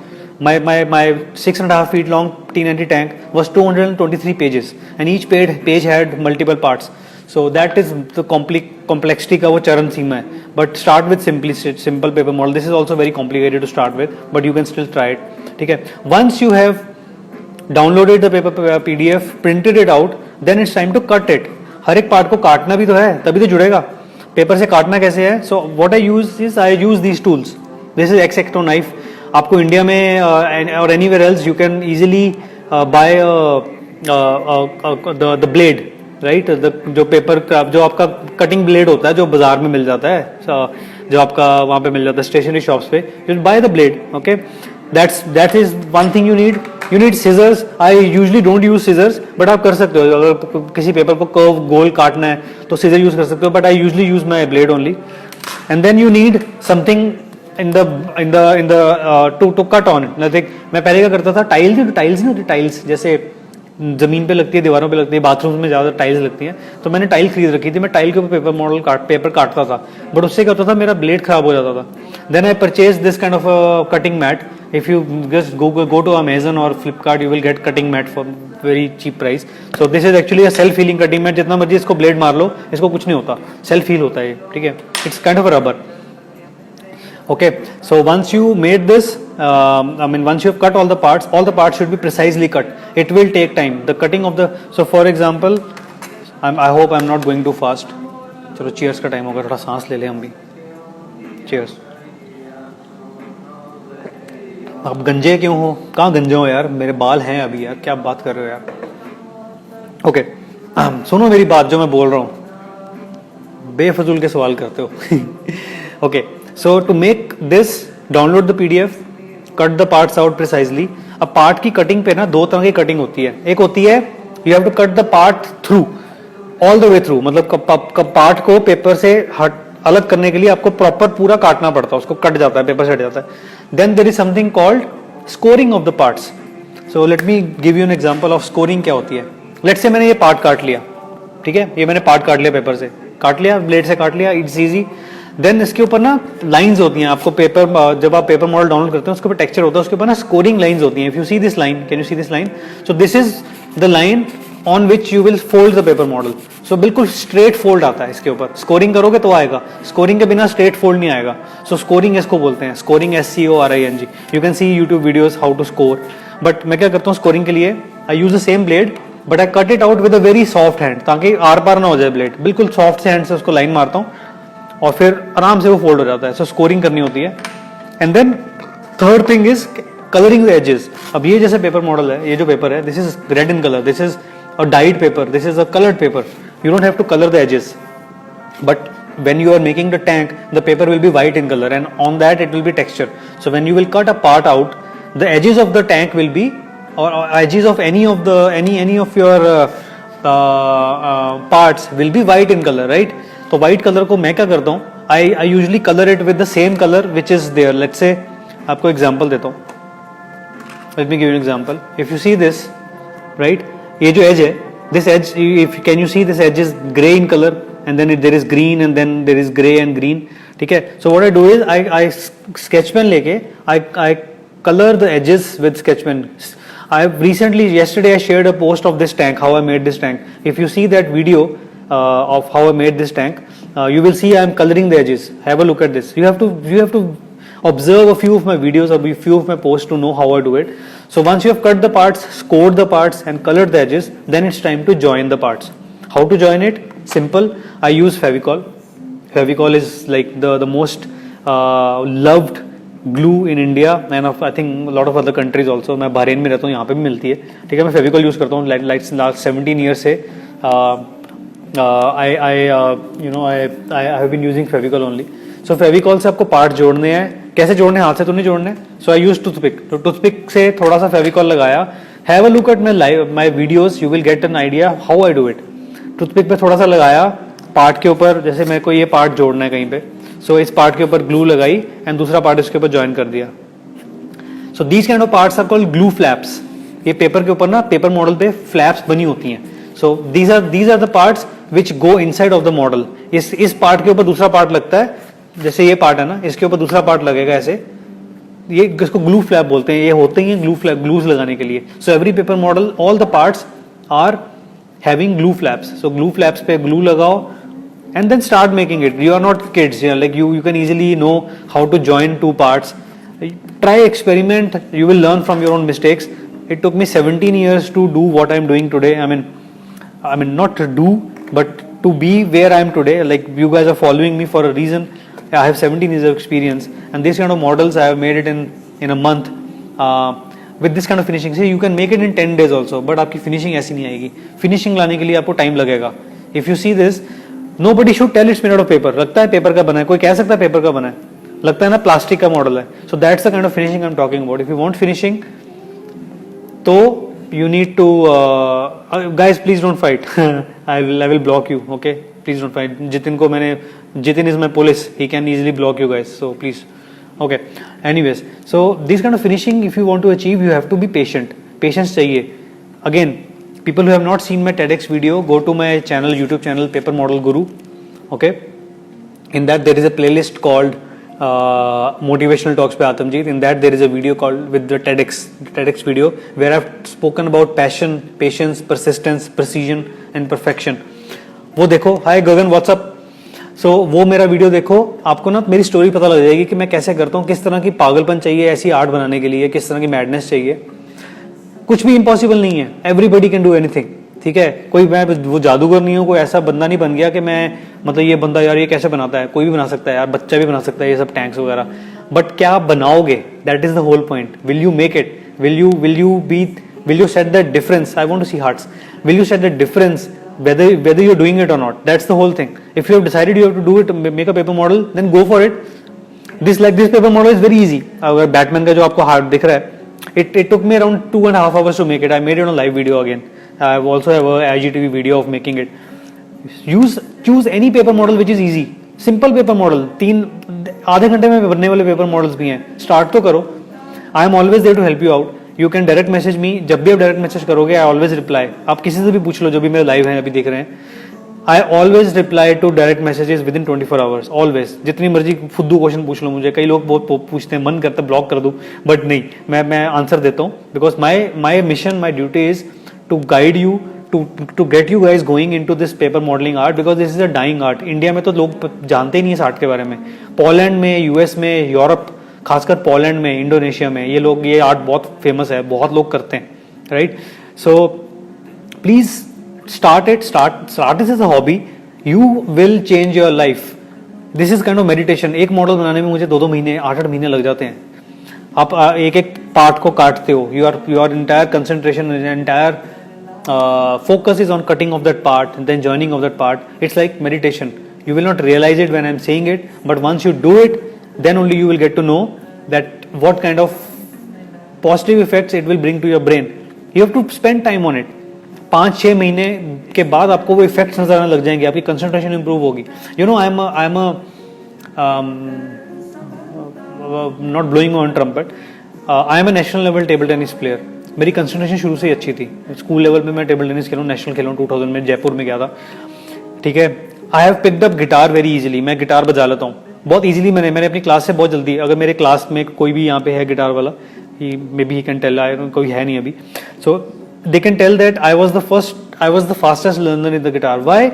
My 6.5 feet long T90 tank was 223 pages and each page had multiple parts. So that is the complexity का वो चरण सीमा है. But start with simple paper model. This is also very complicated to start with, but you can still try it. ठीक है. Once you have downloaded the paper PDF, printed it out, then it's time to cut it. हर एक part को काटना भी तो है, तभी तो जुड़ेगा. पेपर से काटना कैसे है? So what I use these tools. This is X-Acto knife. आपको इंडिया में or anywhere else you can easily buy the blade. Right, जो पेपर क्राफ्ट, जो आपका कटिंग ब्लेड होता है जो बाजार में मिल जाता है, जो आपका वहाँ पे मिल जाता है स्टेशनरी शॉप्स पे, you buy the blade. Okay, that is one thing you need scissors. I usually don't use scissors, but आप कर सकते हो. अगर किसी पेपर को कर्व गोल काटना है तो सीजर यूज कर सकते हो, but I usually use my blade only. And then you need something in the to cut on. मैं पहले क्या करता था, टाइल्स नहीं होती, टाइल्स जैसे जमीन पे लगती है, दीवारों पे लगती है, बाथरूम में ज़्यादा टाइल्स लगती हैं, तो मैंने टाइल खरीद रखी थी। मैं टाइल के ऊपर पेपर काटता था, बट उससे क्या होता था, मेरा ब्लेड खराब हो जाता था। Then I purchase this kind of cutting mat. If you just go to Amazon or Flipkart, you will get cutting mat for very cheap price. So this is actually a self healing cutting mat. जितना मर्जी इसको blade मार लो, इसको कुछ नहीं होता, self heal होता है, ठीक है. It's kind of a rubber. Okay, so once you made this, once you have cut all the parts should be precisely cut. It will take time. The cutting of the, so for example, I hope I'm not going too fast. चलो cheers का time होगा, थोड़ा सांस ले ले हम भी. Cheers. आप गंजे क्यों हो? कहाँ गंजे हो यार? मेरे बाल हैं अभी यार, क्या बात कर रहे हो यार? ओके, सुनो मेरी बात जो मैं बोल रहा हूँ, बेफजूल के सवाल करते हो. Okay, so to make this, download the PDF, cut the parts out precisely. अब पार्ट की कटिंग पे ना दो तरह की कटिंग होती है. एक होती है you have to cut the part through, all the way through, मतलब पार्ट को पेपर से अलग करने के लिए आपको प्रॉपर पूरा काटना पड़ता है, उसको कट जाता है, पेपर से हट जाता है. Then there is something called scoring of the parts. So let me give you an example of scoring. क्या होती है? लेट्स से मैंने ये पार्ट काट लिया, ठीक है, ये मैंने पार्ट काट लिया, पेपर से काट लिया, ब्लेड से काट लिया, इट्स इजी. देन इसके ऊपर ना लाइंस होती हैं. आपको पेपर, जब आप पेपर मॉडल डाउनलोड करते हैं उसके ऊपर टेक्सचर होता है, उसके ऊपर ना स्कोरिंग लाइंस होती हैं. If you see this line, can you see this line? So this is the line on which you will fold the paper model. So बिल्कुल स्ट्रेट फोल्ड आता है इसके ऊपर. स्कोरिंग करोगे तो आएगा, स्कोरिंग के बिना स्ट्रेट फोल्ड नहीं आएगा. सो स्कोरिंग इसको बोलते हैं, scoring, SCORING. You can see YouTube videos how to score. But मैं क्या करता हूँ स्कोरिंग के लिए, I use the same blade but I cut it out with a very soft hand, ताकि आर पार ना हो जाए ब्लेड. बिल्कुल सॉफ्ट से हैंड से उसको लाइन मारता हूँ और फिर आराम से वो फोल्ड हो जाता है. सो स्कोरिंग करनी होती है. And then third thing is colouring the edges. अब ये जैसे पेपर मॉडल है, ये जो पेपर है, this is red in colour, this is a dyed paper, this is a colored paper. You don't have to color the edges, but when you are making the tank, the paper will be white in color, and on that it will be texture. So when you will cut a part out, the edges of the tank will be, or edges of any of your parts will be white in color, right? तो white color को मैं क्या करता हूँ, I usually color it with the same color which is there. Let's say आपको example देता हूँ. Let me give you an example. If you see this, right? ये जो एज है, this edge, if can you see this edge is grey in colour, and then there is green, and then there is grey and green, ठीक है. So what I do is I sketch pen लेके I colour the edges with sketch pen. I have recently, yesterday I shared a post of this tank, how I made this tank. If you see that video of how I made this tank, you will see I am coloring the edges. Have a look at this. You have to observe a few of my videos or a few of my posts to know how I do it. So once you have cut the parts, scored the parts and colored the edges, then it's time to join the parts. How to join it? Simple. I use Fevicol. Fevicol is like the most loved glue in India and of I think a lot of other countries also. मैं Bahrain में रहता हूँ, यहाँ पे भी मिलती है, ठीक है. मैं Fevicol यूज करता हूँ last 17 years से. I have been using Fevicol only. So Fevicol से आपको पार्ट जोड़ने हैं. कैसे जोड़ने, हाथ से तो नहीं जोड़ने. सो आई यूज टूथपिक. तो टूथपिक से थोड़ा सा फेविकॉल लगाया. Have a look at my videos, you will get an idea how I do it. Toothpick पे थोड़ा सा लगाया पार्ट के ऊपर, जैसे मेरे को ये पार्ट जोड़ना है कहीं पे. सो इस पार्ट के ऊपर ग्लू लगाई एंड दूसरा पार्ट इसके ऊपर ज्वाइन कर दिया. So these kind of parts are called glue flaps. ये पेपर के ऊपर ना, पेपर मॉडल पे फ्लैप्स बनी होती हैं. So these are the parts which go inside of the model. इस पार्ट के ऊपर दूसरा पार्ट लगता है, जैसे ये पार्ट है ना, इसके ऊपर दूसरा पार्ट लगेगा ऐसे. ये इसको ग्लू फ्लैप बोलते हैं. ये होते ही ग्लूज लगाने के लिए. So every paper model, all the parts are having glue flaps. So glue flaps पे ग्लू लगाओ and then start making it. You are not kids, like you can easily know how to join two parts. Try, experiment, you will learn from your own mistakes. It took me 17 years to do what I'm doing today. I mean not to do, but to be where I am today. Like, you guys are following me for a reason. I have 17 years of experience, and this kind of models I have made it in a month with this kind of finishing. See, you can make it in 10 days also, but आपकी finishing ऐसी नहीं आएगी. Finishing लाने के लिए आपको time लगेगा. If you see this, nobody should tell it's made out of paper. लगता है पेपर का बना है, कोई कह सकता है पेपर का बना है, लगता है ना प्लास्टिक का मॉडल है. So that's the kind of finishing I'm talking about. If you want finishing, तो you need to guys, please don't fight. I will block you, okay? Please don't fight. Jitin is my police. He can easily block you guys, so please. Okay, anyways, so this kind of finishing, if you want to achieve, you have to be patient. Patience चाहिए. Again, People who have not seen my TEDx video, go to my channel, YouTube channel, Paper Model Guru. Okay, in that there is a playlist called Motivational Talks by Atamjeet. In that there is a video called with the TEDx video where I've spoken about passion, patience, persistence, precision and perfection. वो देखो. Hi Gagan, what's up? So वो मेरा video देखो, आपको ना मेरी story पता लग जाएगी कि मैं कैसे करता हूँ, किस तरह की पागलपन चाहिए ऐसी आर्ट बनाने के लिए, किस तरह की मैडनेस चाहिए. कुछ भी इम्पॉसिबल नहीं है. Everybody can do anything. ठीक है, कोई मैं वो जादूगर नहीं हूँ, कोई ऐसा बंदा नहीं बन गया कि मैं मतलब ये बंदा यार ये कैसे बनाता है. कोई भी बना सकता है यार, बच्चा भी बना सकता है ये सब टैंक्स वगैरह. बट क्या आप बनाओगे, that is the whole point. Will you make it? Will you set that difference? I want to see hearts. Will you set that difference whether you're doing it or not? That's the whole thing. If you have decided you have to do it, make a paper model, then go for it. This paper model is very easy. अगर Batman का जो आपको heart दिख रहा है, it took me around 2.5 hours to make it. I made it on live video again. I also have a IGTV video of making it. Choose any paper model which is easy. Simple paper model. आधे घंटे में बनने वाले paper models भी हैं. Start तो करो. I am always there to help you out. You can direct message मी. जब भी आप डायरेक्ट मैसेज करोगे आई ऑलवेज रिप्लाई. आप किसी से भी पूछ लो जो भी मेरे लाइव हैं अभी देख रहे हैं. I always reply to direct messages within 24 hours. Always. जितनी मर्जी फुद्दू क्वेश्चन पूछ लो मुझे. कई लोग बहुत पूछते हैं, मन करता है ब्लॉक कर दूं, बट नहीं, मैं आंसर देता हूँ. Because my mission, my duty is to guide you, to get you guys going into this paper modelling art. Because this is a dying art. India में तो लोग जानते ही नहीं इस आर्ट के बारे में. पोलैंड में, यूएस में, यूरोप, खासकर पोलैंड में, इंडोनेशिया में ये आर्ट बहुत फेमस है, बहुत लोग करते हैं. Right. So please start it as a hobby. You will change your life. This is kind of meditation. एक मॉडल बनाने में मुझे 2 महीने, 8 महीने लग जाते हैं. आप एक पार्ट को काटते हो. Your entire concentration, entire focus is on cutting of that part and then joining of that part. It's like meditation. You will not realize it when I'm saying it, but once you do it, then only you will get to know that what kind of positive effects it will bring to your brain. You have to spend time on it. 5-6 महीने के बाद आपको वो effects नजर आने लग जाएंगे. आपकी कंसंट्रेशन इंप्रूव होगी. You know, I am not blowing on trumpet. I am a national level table tennis player. मेरी कंसंट्रेशन शुरू से ही अच्छी थी. स्कूल लेवल पे मैं टेबल टेनिस खेला हूँ, नेशनल खेला हूँ 2000 में, जयपुर में गया था. ठीक है. I have picked up guitar very easily. मैं गिटार बजा लेता हूँ बहुत इजीली. मैंने अपनी क्लास से बहुत जल्दी, अगर मेरे क्लास में कोई भी यहाँ पे है गिटार वाला, maybe he can tell, कोई है नहीं अभी, so they can tell that I was the fastest learner in the guitar. Why?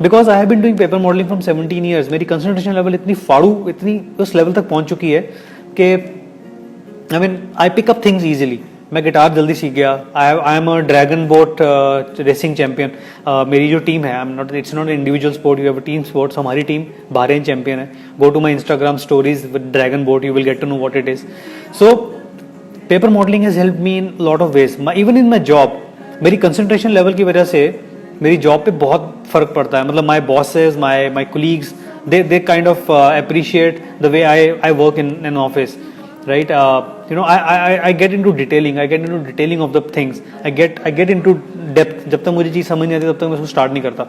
Because I have been doing paper modelling from 17 years. मेरी कंसंट्रेशन लेवल इतनी फाड़ू, इतनी उस लेवल तक पहुंच चुकी है कि I mean I pick up things easily. मैं गिटार जल्दी सीख गया. I am a dragon boat racing champion. मेरी जो टीम है, it's not individual sport, you have a team sport. हमारी टीम बहरीन चैंपियन है. Go to my Instagram stories with dragon boat, you will get to know what it is. So paper modelling has help me in lot of ways. Even in my job, मेरी concentration level की वजह से मेरी job पे बहुत फर्क पड़ता है. मतलब my bosses, my colleagues, they kind of appreciate the way I work in an office, right? You know, I get into detailing. I get into detailing of the things. I get into depth. जब तक मुझे चीज समझ नहीं आती तब तक मैं उसको स्टार्ट नहीं करता.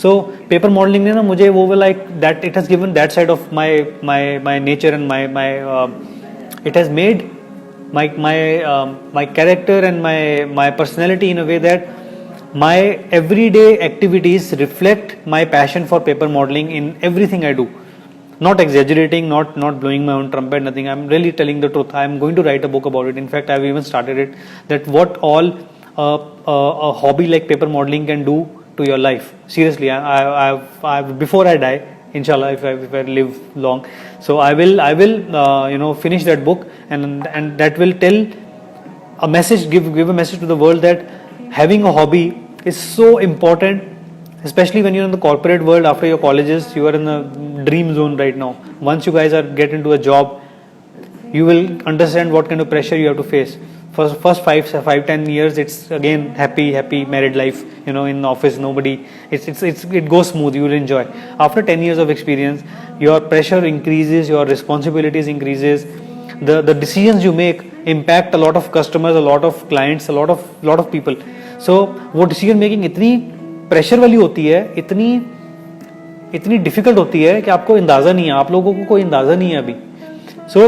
So paper modeling ने ना मुझे वो like that, it has given that side of my nature and my it has made my character and my personality in a way that my everyday activities reflect my passion for paper modeling in everything I do. Not exaggerating, not blowing my own trumpet, nothing. I'm really telling the truth. I'm going to write a book about it. In fact, I've even started it. That what all a hobby like paper modeling can do to your life. Seriously, I before I die, inshallah, if I live long, so I will finish that book, and that will tell a message, give a message to the world that having a hobby is so important, especially when you're in the corporate world. After your colleges, you are in a dream zone right now. Once you guys get into a job, you will understand what kind of pressure you have to face. First 5-10 years, it's again happy married life. You know, in office, nobody. It goes smooth. You will enjoy. After 10 years of experience, your pressure increases, your responsibilities increases. The decisions you make impact a lot of customers, a lot of clients, a lot of people. So वो decision making इतनी pressure वाली होती है, इतनी difficult होती है कि आपको अंदाजा नहीं है, आप लोगों को कोई अंदाजा नहीं है अभी. So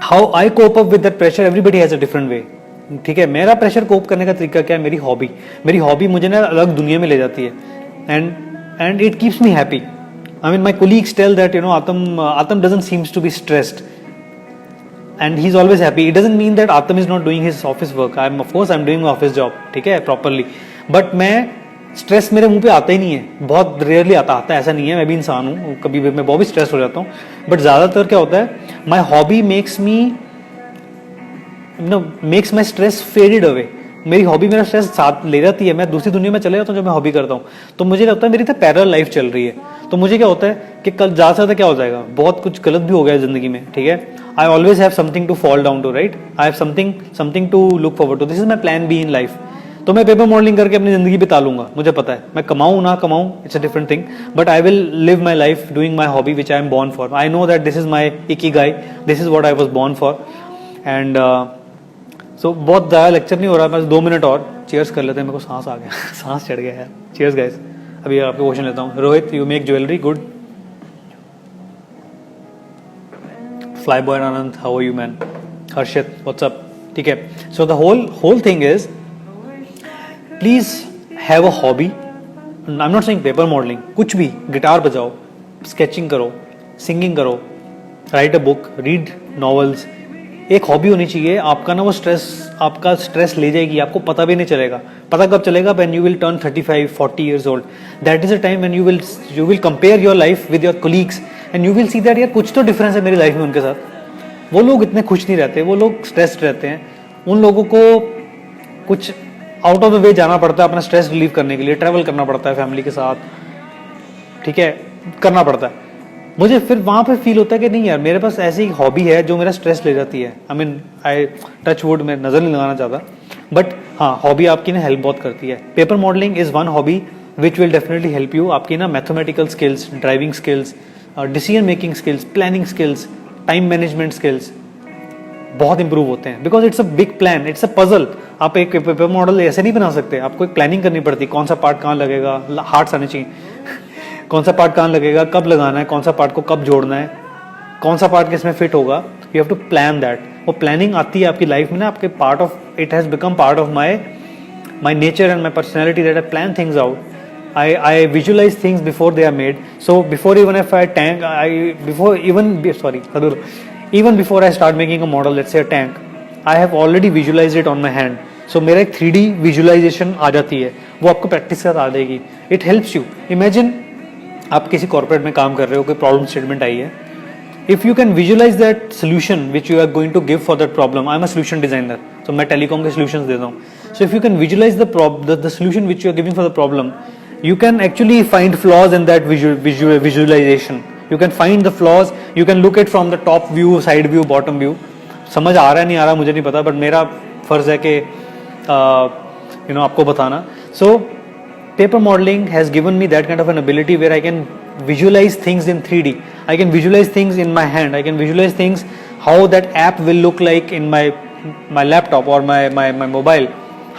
how I cope up with that pressure, everybody has a different way. ठीक है, मेरा प्रेशर कोप करने का तरीका क्या है, मेरी हॉबी मुझे ना अलग दुनिया में ले जाती है, and it keeps me happy. I mean, my colleagues tell that, you know, Atam doesn't seems to be stressed, and he's always happy. It doesn't mean that Atam is not doing his office work. Of course I'm doing my office job, ठीक है, properly. But मैं stress मेरे मुंह पे आता ही नहीं है, बहुत रेयरली आता है, ऐसा नहीं है, मैं भी इंसान हूँ, कभी भी मैं बहुत भी स्ट्रेस हो जाता हूँ, बट ज़्यादातर क्या होता है, my hobby makes my stress faded away. मेरी हॉबी मेरा स्ट्रेस साथ ले जाती है, मैं दूसरी दुनिया में चले जाता हूँ जब मैं हॉबी करता हूँ, तो मुझे लगता है मेरी तो पैरेलल लाइफ चल रही है. तो मुझे क्या होता है कि कल ज़्यादा से ज़्यादा क्या हो जाएगा, बहुत कुछ गलत भी हो गया जिंदगी में, ठीक है. I always have something to fall down to, right. I have something to look forward to. This is my plan B in life. तो मैं पेपर मॉडलिंग करके अपनी जिंदगी बिता लूंगा, मुझे पता है. मैं कमाऊँ ना कमाऊँ, it's a different thing, but I will live my life doing my hobby which I am born for. I know that this is my ikigai, this is what I was born for. And so बहुत ज़्यादा lecture नहीं हो रहा, बस 2 minute और cheers कर लेते हैं. मेरे को सांस आ गया सांस चढ़ गया यार. Cheers guys. अभी आपको क्वेश्चन लेता हूँ. Rohit, you make jewellery, good. Fly boy Anand, how are you man. Harshit, what's up. ठीक है. So the whole thing is, please have a hobby. I am not saying paper modelling, कुछ भी, गिटार बजाओ, स्केचिंग करो, सिंगिंग करो, write a book, read novels. एक hobby होनी चाहिए आपका ना, वो आपका स्ट्रेस ले जाएगी, आपको पता भी नहीं चलेगा. पता कब चलेगा, when you will turn 35-40 years old. That is a time when you will compare your life with your colleagues and you will see that यार कुछ तो डिफरेंस है मेरी लाइफ में उनके साथ. वो लोग इतने खुश नहीं रहते, वो लोग स्ट्रेस्ड रहते हैं. उन लोगों को कुछ आउट ऑफ द वे जाना पड़ता है अपना स्ट्रेस रिलीव करने के लिए, ट्रैवल करना पड़ता है फैमिली के साथ, ठीक है, करना पड़ता है. मुझे फिर वहाँ पे फील होता है कि नहीं यार, मेरे पास ऐसी हॉबी है जो मेरा स्ट्रेस ले जाती है. आई टच वुड, मैं नज़र नहीं लगाना चाहता, बट हाँ, हॉबी आपकी ना हेल्प बहुत करती है. Paper modelling is one hobby which will definitely help you. आपकी ना mathematical skills, driving skills, decision making skills, planning skills, time management skills बहुत इंप्रूव होते हैं. Because it's a big plan, it's a puzzle. आप एक paper model ऐसे नहीं बना सकते, आपको एक प्लानिंग करनी पड़ती, कौन सा पार्ट कहाँ लगेगा, हार्ट्स आने चाहिए कौन सा पार्ट कहाँ लगेगा, कब लगाना है, कौन सा पार्ट को कब जोड़ना है, कौन सा पार्ट किसमें फिट होगा. You have to plan that. वो प्लानिंग आती है आपकी लाइफ में ना, आपके part of, it has become part of my nature and my personality that I plan things out. I visualize things before they are made. So before even if I tank, even before I start making a model, let's say a tank, I have already visualized it on my hand. So मेरा एक 3D visualization आ जाती है, वो आपको practice के साथ आ जाएगी. It helps you. Imagine आप किसी कॉर्पोरेट में काम कर रहे हो, कोई प्रॉब्लम स्टेटमेंट आई है. If you can visualise that solution which you are going to give for that problem. I am a solution designer, तो मैं टेलीकॉम के सोल्यूशंस देता हूँ. So if you can visualise the solution which you are giving for the problem, you can actually find flaws in that visualization. You can find the flaws, you can look it from the top view, side view, bottom view. समझ आ रहा है नहीं आ रहा मुझे नहीं पता, but मेरा फर्ज है कि आपको बताना. So paper modeling has given me that kind of an ability where I can visualize things in 3D. I can visualize things in my hand. I can visualize things how that app will look like in my laptop or my mobile.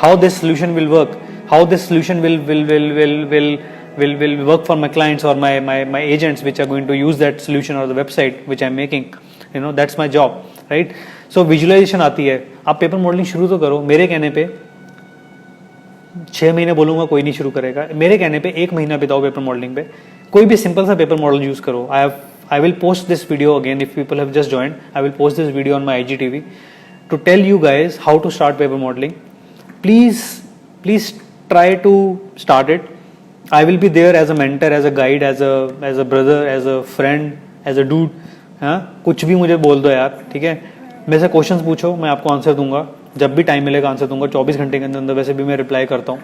How this solution will work. How this solution will work for my clients or my agents which are going to use that solution or the website which I'm making. That's my job, right? So visualization आती है. आप paper modelling शुरू तो करो. मेरे कहने पे 6 महीने बोलूंगा, कोई नहीं शुरू करेगा. मेरे कहने पे 1 महीना बिताओ पेपर मॉडलिंग पे. कोई भी सिंपल सा पेपर मॉडल यूज करो. I will post this video again if people have just joined. I will post this video on my IGTV to tell you guys how to start paper modeling. Please try to start it. I will be there as a mentor, as a guide, as a brother, as a friend, as a dude. हाँ, कुछ भी मुझे बोल दो यार, ठीक है. मेरे से क्वेश्चंस पूछो, मैं आपको आंसर दूंगा. जब भी टाइम मिलेगा आंसर दूंगा. 24 घंटे के अंदर वैसे भी मैं रिप्लाई करता हूँ,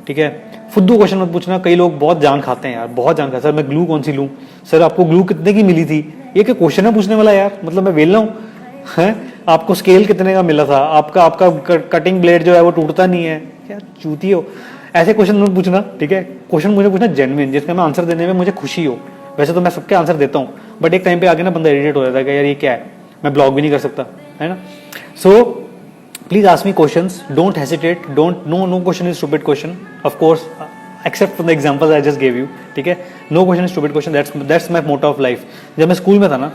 ठीक है. फुद्दू क्वेश्चन मत पूछना. कई लोग बहुत जान खाते हैं यार, बहुत जान खाते हैं. सर मैं ग्लू कौन सी लूँ, सर आपको ग्लू कितने की मिली थी. ये क्या क्वेश्चन है पूछने वाला यार, मतलब मैं वेल हूँ. आपको स्केल कितने का मिला था, आपका कटिंग ब्लेड जो है वो टूटता नहीं है, क्या चूती हो. ऐसे क्वेश्चन मत पूछना, ठीक है. क्वेश्चन मुझे पूछना जेन्युइन, जिसका मैं आंसर देने में मुझे खुशी हो. वैसे तो मैं सबके आंसर देता हूँ, बट एक टाइम पे आगे ना बंदा इरिटेट हो जाता है कि यार ये क्या है, मैं ब्लॉग भी नहीं कर सकता, है ना. So please ask me questions, don't hesitate, don't, no question is stupid question, of course, except from the examples I just gave you, ठीक है. No question is stupid question. That's my motto of life. जब मैं school में था ना,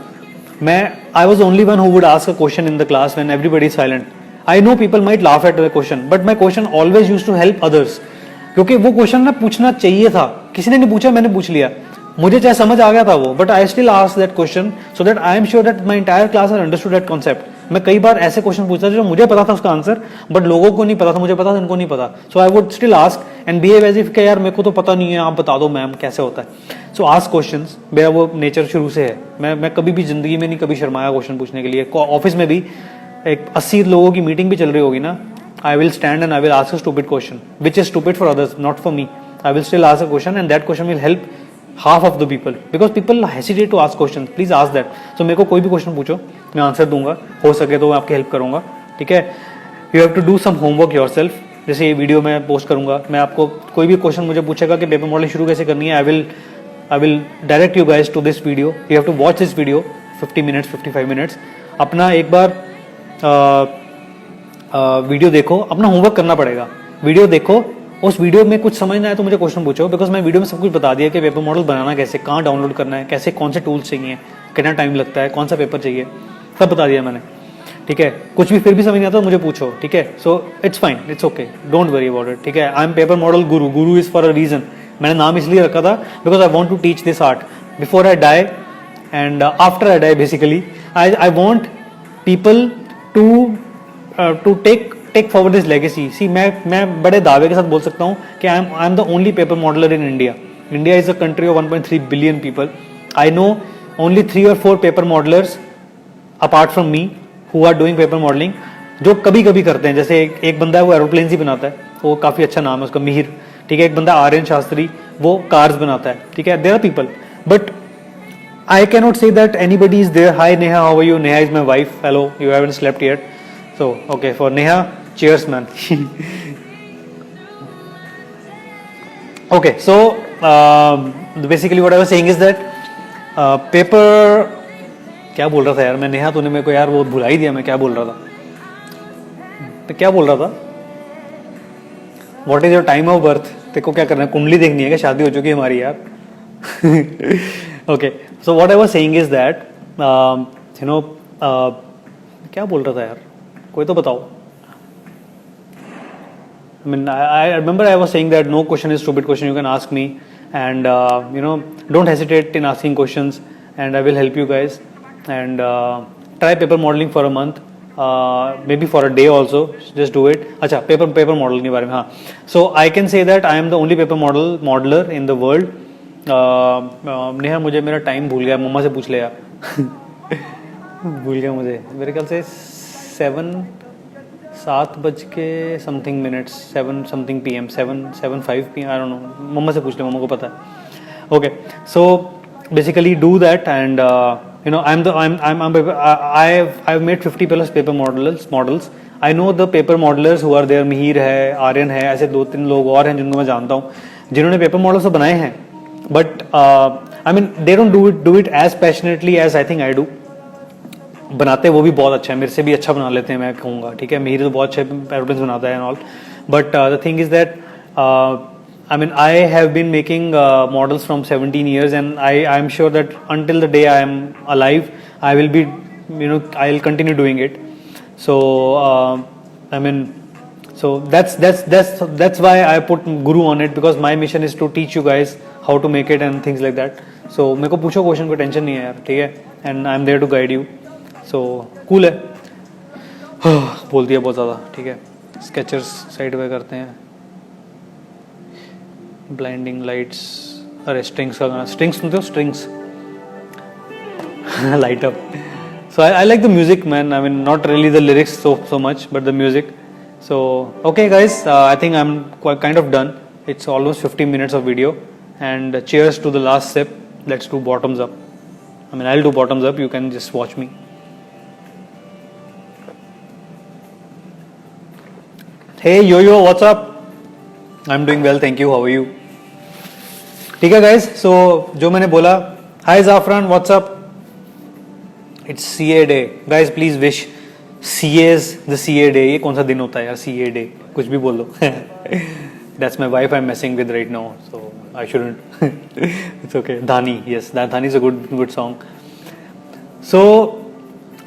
I was only one who would ask a question in the class when everybody is silent. I know people might laugh at the question, but my question always use to help others, क्योंकि वो question ना पूछना चाहिए था, किसी ने नहीं पूछा, मैंने पूछ लिया, मुझे चाहे समझ आ गया था वो, but I still ask that question so that I am sure that my entire class has understood that concept. मैं कई बार ऐसे क्वेश्चन पूछता था जो मुझे पता था उसका आंसर, बट लोगों को नहीं पता था, मुझे पता था, इनको नहीं पता। So I would still ask and behave as if के यार मेरे को तो पता नहीं है, आप बता दो मैम कैसे होता है। सो आस्क क्वेश्चंस, मेरा वो नेचर शुरू से है। मैं कभी भी जिंदगी में नहीं कभी शर्माया क्वेश्चन पूछने के लिए। ऑफिस में भी एक 80 लोगों की मीटिंग भी चल रही होगी ना, I will stand and I will ask a stupid question which is stupid for others, not for me. I will still ask a question and that question will help half of the people because people hesitate to ask questions. Please ask that. So मेरे को कोई भी question पूछो, मैं answer दूंगा, हो सके तो मैं आपकी हेल्प करूंगा, ठीक है। You have to do some homework yourself. जैसे ये वीडियो मैं पोस्ट करूंगा, मैं आपको कोई भी क्वेश्चन मुझे पूछेगा कि पेपर मॉडलिंग शुरू कैसे करनी है, I will direct you guys to this video. You have to watch this video 50 minutes 55 minutes. अपना एक बार वीडियो देखो, अपना होमवर्क करना पड़ेगा। वीडियो देखो, उस वीडियो में कुछ समझना है तो मुझे क्वेश्चन पूछो, बिकॉज मैं वीडियो में सब कुछ बता दिया कि पेपर मॉडल बनाना कैसे, कहाँ डाउनलोड करना है, कैसे, कौन से टूल्स चाहिए, कितना टाइम लगता है, कौन सा पेपर चाहिए, सब बता दिया मैंने, ठीक है। कुछ भी फिर भी समझ नहीं आता तो मुझे पूछो, ठीक है। So it's fine, it's okay, don't worry about it, ठीक है। I am paper model Guru, Guru is for a reason. मैंने नाम इसलिए रखा था because I want to teach this art before I die and after I die. Basically I want people to take forward this legacy. See मैं बड़े दावे के साथ बोल सकता हूँ कि I am the only paper modeller in India. India is a country of 1.3 billion people. I know only 3 or 4 paper modellers apart from me who are doing paper modelling, जो कभी कभी करते हैं। जैसे एक बंदा है वो एरोप्लेन ही बनाता है, वो काफी अच्छा नाम है उसका, मिहिर, ठीक है। एक बंदा आर्यन शास्त्री, वो कार्स बनाता है, ठीक है। There are people, but I cannot say that anybody is there. Hi Neha, how are you? Neha is my wife. Hello, you haven't slept yet. So, okay, for Neha, cheers man. Okay, so basically what I was saying is that paper, क्या बोल रहा था यार मैं, नेहा तूने मेरे को यार वो भुला ही दिया, मैं क्या बोल रहा था, तो क्या बोल रहा था, What is your time of birth? तेरे को क्या करना है, कुंडली देखनी है क्या, शादी हो चुकी है हमारी यार। Okay, so what I was saying is that क्या बोल रहा था यार, कोई तो बताओ। I mean, I remember I was saying that no question is stupid question, you can ask me, and don't hesitate in asking questions, and I will help you guys, and try paper modeling for a month, maybe for a day also, just do it. अच्छा, paper modeling के बारे में, हाँ। So I can say that I am the only paper modeler in the world. Neha मुझे मेरा time भूल गया, मम्मा से पूछ ले यार। भूल गया मुझे, मेरे ख्याल से 7 बज के something minutes, 7 something PM, 7:05 PM, I don't know, मम्मा से पूछ ले, मम्मा को पता है। Okay, so basically do that and I've made 50+ paper models. I know the paper modellers who are there, Mihir है, आर्यन है, ऐसे 2-3 लोग और हैं जिनको मैं जानता हूँ जिन्होंने पेपर मॉडल्स तो बनाए हैं, but I mean they don't do it as passionately as I think I do. बनाते वो भी बहुत अच्छा है, मेरे से भी अच्छा बना लेते हैं मैं कहूँगा, ठीक है। मिहिर तो बहुत अच्छे एरोप्लेन्स बनाता है and all, but the thing is that I mean, I have been making models from 17 years, and I am sure that until the day I am alive, I will be, I'll continue doing it. So, I mean, so that's why I put Guru on it, because my mission is to teach you guys how to make it and things like that. So, मेरे को पूछो question, कोई tension नहीं है यार, ठीक है, and I am there to guide you. So, cool है। बोल दिया बहुत ज़्यादा, ठीक है। स्केचर्स साइड वे करते हैं, ब्लाइंडिंग लाइट्स, अरे स्ट्रिंग्स का गाना, स्ट्रिंग्स सुनते हो, strings, light up. So I like the music, man. I mean, not really the lyrics so much, but the music. So okay, guys, I think I'm kind of done. It's almost 15 minutes of video, and cheers to the last sip. Let's do bottoms up. I mean, I'll do bottoms up. You can just watch me. Hey, yo, what's up? I'm doing well, thank you. How are you? ठीक है guys, so जो मैंने बोला, hi Zafran, what's up? It's CA day, guys. Please wish CA's the CA day. ये कौन सा दिन होता है यार, CA day? कुछ भी बोल लो। That's my wife I'm messing with right now, so I shouldn't. It's okay. Dhani, yes, Dhani is a good song. So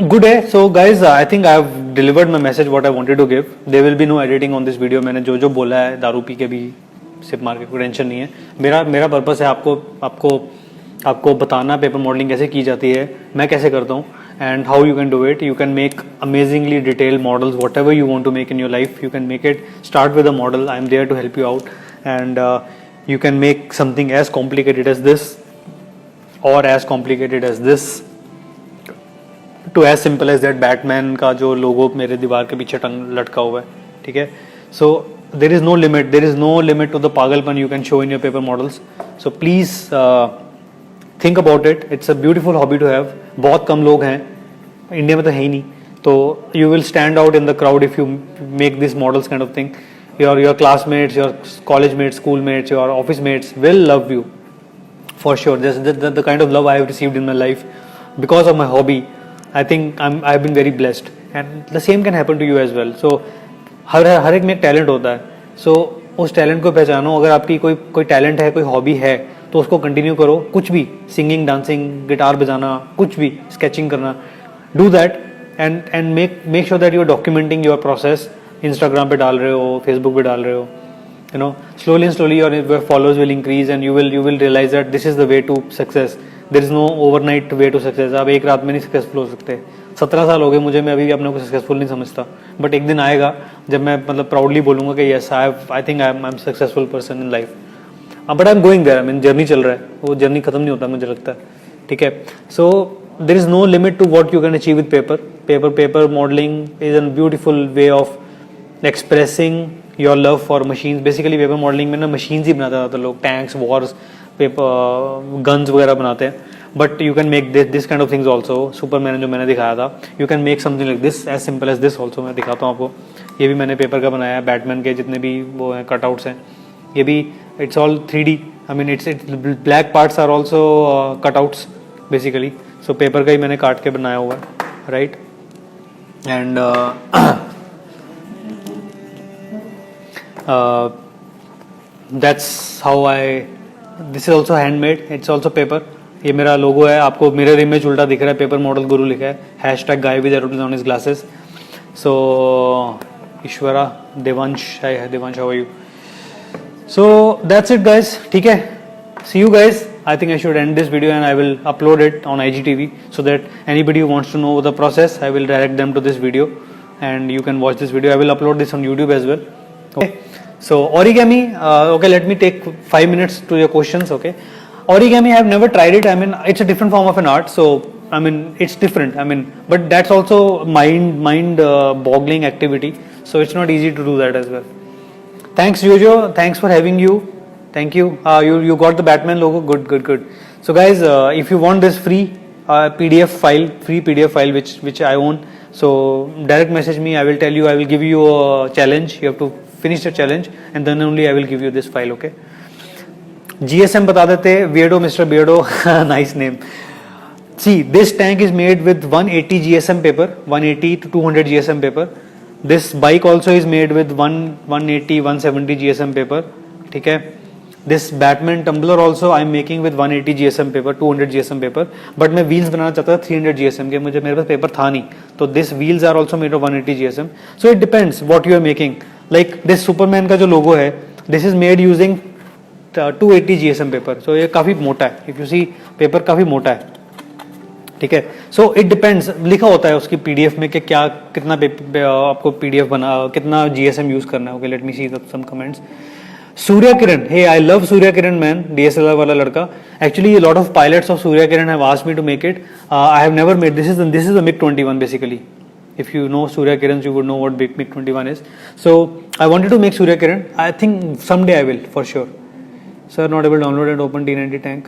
good है. So guys I think I have delivered my message what I wanted to give. There will be no editing on this video. मैंने जो जो बोला है दारू P के भी SIP मार के कोई टेंशन नहीं है. मेरा पर्पस है आपको बताना पेपर मॉडलिंग कैसे की जाती है, मैं कैसे करता हूँ, and how you can do it. You can make amazingly detailed models, whatever you want to make in your life. You can make it. Start with a model. I'm there to help you out, and you can make something as complicated as this, or as complicated as this, to as simple as that Batman का जो logo मेरे दीवार के पीछे टंग लटका हुआ है, ठीक है. So there is no limit. There is no limit to the पागलपन you can show in your paper models. So please think about it. It's a beautiful hobby to have. बहुत कम लोग हैं इंडिया में, तो है ही नहीं. तो you will stand out in the crowd if you make this models kind of thing. Your classmates, your college mates, school mates, your office mates will love you for sure. The kind of love I have received in my life because of my hobby. I think I have been very blessed, and the same can happen to you as well. So हर एक में एक talent होता है. सो उस talent को पहचानो. अगर आपकी कोई टैलेंट है, कोई हॉबी है, तो उसको कंटिन्यू करो. कुछ भी, सिंगिंग, डांसिंग, गिटार बजाना, कुछ भी, स्केचिंग करना, do that and make sure that you are documenting your process. Instagram पे डाल रहे हो, फेसबुक पे डाल रहे हो, you know. Slowly and slowly your followers will increase and you will realise that this is the way to success. There is no overnight way to success. आप एक रात में नहीं सक्सेसफुल हो सकते. 17 साल हो गए मुझे, मैं अभी भी अपने को सक्सेसफुल नहीं समझता. बट एक दिन आएगा जब मैं मतलब प्राउडली बोलूंगा कि yes I think I am successful person in life. But I am going there. I mean journey चल रहा है, वो जर्नी खत्म नहीं होता मुझे लगता है, ठीक है. So there is no limit to what you can achieve with paper modelling is an beautiful way of expressing your love for machines. Basically paper modelling में ना मशीन्स ही बनाते थे लोग. टैंक्स, वॉर्स, पेपर गन्स वगैरह बनाते हैं. But you can make this kind of things also. Superman जो मैंने दिखाया था, you can make something like this, as simple as this also. मैं दिखाता हूँ आपको. ये भी मैंने पेपर का बनाया है. बैटमैन के जितने भी वो हैं कटआउट्स हैं, ये भी it's all 3D. I mean it's black parts are also cutouts basically. So paper का ही मैंने काट के बनाया हुआ है, right? And that's how this is also handmade. It's also paper. ये मेरा लोगो है. आपको मिरर इमेज उल्टा दिख रहा है. पेपर मॉडल गुरु लिखा है. # guy with arrows on his glasses. So ईश्वरा, Devansh, how are you? So that's it guys, ठीक है. See you guys. I think I should end this video and I will upload it on IGTV so that anybody who wants to know the process, I will direct them to this video and you can watch this video. I will upload this on YouTube as well. Okay. So origami, okay, let me take 5 minutes to your questions. Okay. Origami, I have never tried it. I mean, it's a different form of an art. So I mean, it's different. I mean, but that's also mind boggling activity. So it's not easy to do that as well. Thanks Jojo, thanks for having you. Thank you. You got the Batman logo. Good. So guys, if you want this free PDF file which I own, so direct message me. I will tell you. I will give you a challenge. You have to finish the challenge and then only I will give you this file. Okay. GSM बता देते. Weirdo, Mr. Beardo. Nice name. See, this tank is made with 180 GSM paper, 180 to 200 GSM paper. This bike also is made with 180, 170 GSM paper. ठीक है. This Batman tumbler also I am making with 180 GSM paper, 200 GSM paper. But मैं wheels बनाना चाहता था 300 GSM के. मेरे पास paper था नहीं. तो this wheels are also made of 180 GSM. So it depends what you are making. Like this Superman का जो logo है, this is made using 280 GSM paper. So ये काफी मोटा है. If you see paper काफी मोटा है. ठीक है. So it depends. लिखा होता है उसकी पीडीएफ में कि क्या कितना आपको पीडीएफ बना, कितना जीएसएम यूज करना है. Okay, let me see some comments. Surya Kiran, hey I love Surya Kiran man, DSLR वाला लड़का. Actually lot of pilots of Surya Kiran have asked me to make it. I have never made. This is the MiG-21 basically. If you know Surya Kiran, you would know what MiG-21 is. So I wanted to make Surya Kiran. I think someday I will for sure. Sir, not able to download and open T90 tank.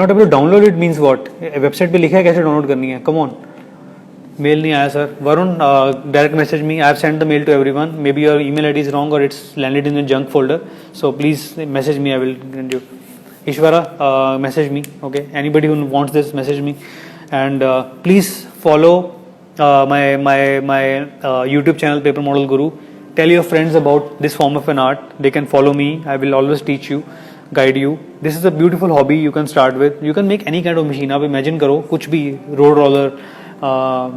Not able to download it means what? Website पे लिखा है कैसे download करनी है. Come on. Mail नहीं आया sir. Varun, direct message me. I have send the mail to everyone. Maybe your email ID is wrong और it's landed in the junk folder. So please message me. I will send you. Ishwara, message me. Okay, anybody who wants this, message me. And please follow my YouTube channel Paper Model Guru. Tell your friends about this form of an art. They can follow me. I will always teach you, guide you. This is a beautiful hobby you can start with. You can make any kind of machine. आप imagine करो कुछ भी, road roller,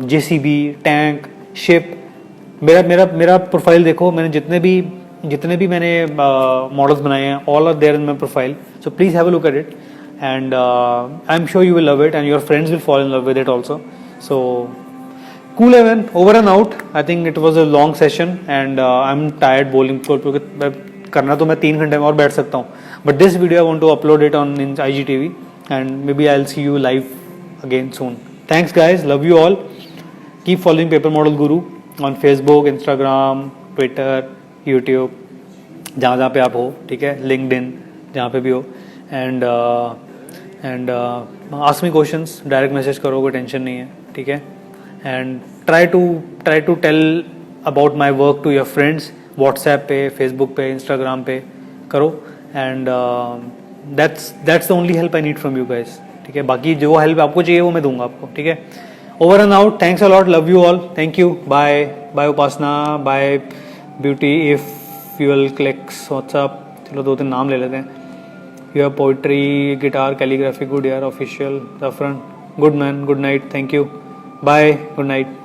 JCB, tank, ship. मेरा profile देखो, मैंने जितने भी मैंने मॉडल्स बनाए हैं, all are there in my profile. So please have a look at it and I'm sure you will love it and your friends will fall in love with it also. So cool Evan, over and out. I think it was a long session and I'm tired bowling क्योंकि करना तो मैं 3 घंटे में और बैठ सकता हूँ, but this video I want to upload it on in IGTV and maybe I'll see you live again soon. Thanks guys, love you all. Keep following Paper Model Guru on Facebook, Instagram, Twitter, YouTube, जहाँ पे आप हो, ठीक है, LinkedIn, जहाँ पे भी हो. And ask me questions, direct message करो, कोई टेंशन नहीं है, ठीक है. And try to tell about my work to your friends, WhatsApp पे, फेसबुक पे, इंस्टाग्राम पे करो. And that's the only help I need from you guys, ठीक है. बाकी जो हेल्प आपको चाहिए वो मैं दूंगा आपको, ठीक है. Over and out. Thanks a lot, love you all, thank you, bye bye Upasana, bye beauty, if fuel clicks, what's up. चलो 2-3 नाम ले लेते हैं. You have poetry, guitar, calligraphy, good yaar, official, Zafran, good man, good night, thank you, bye, good night.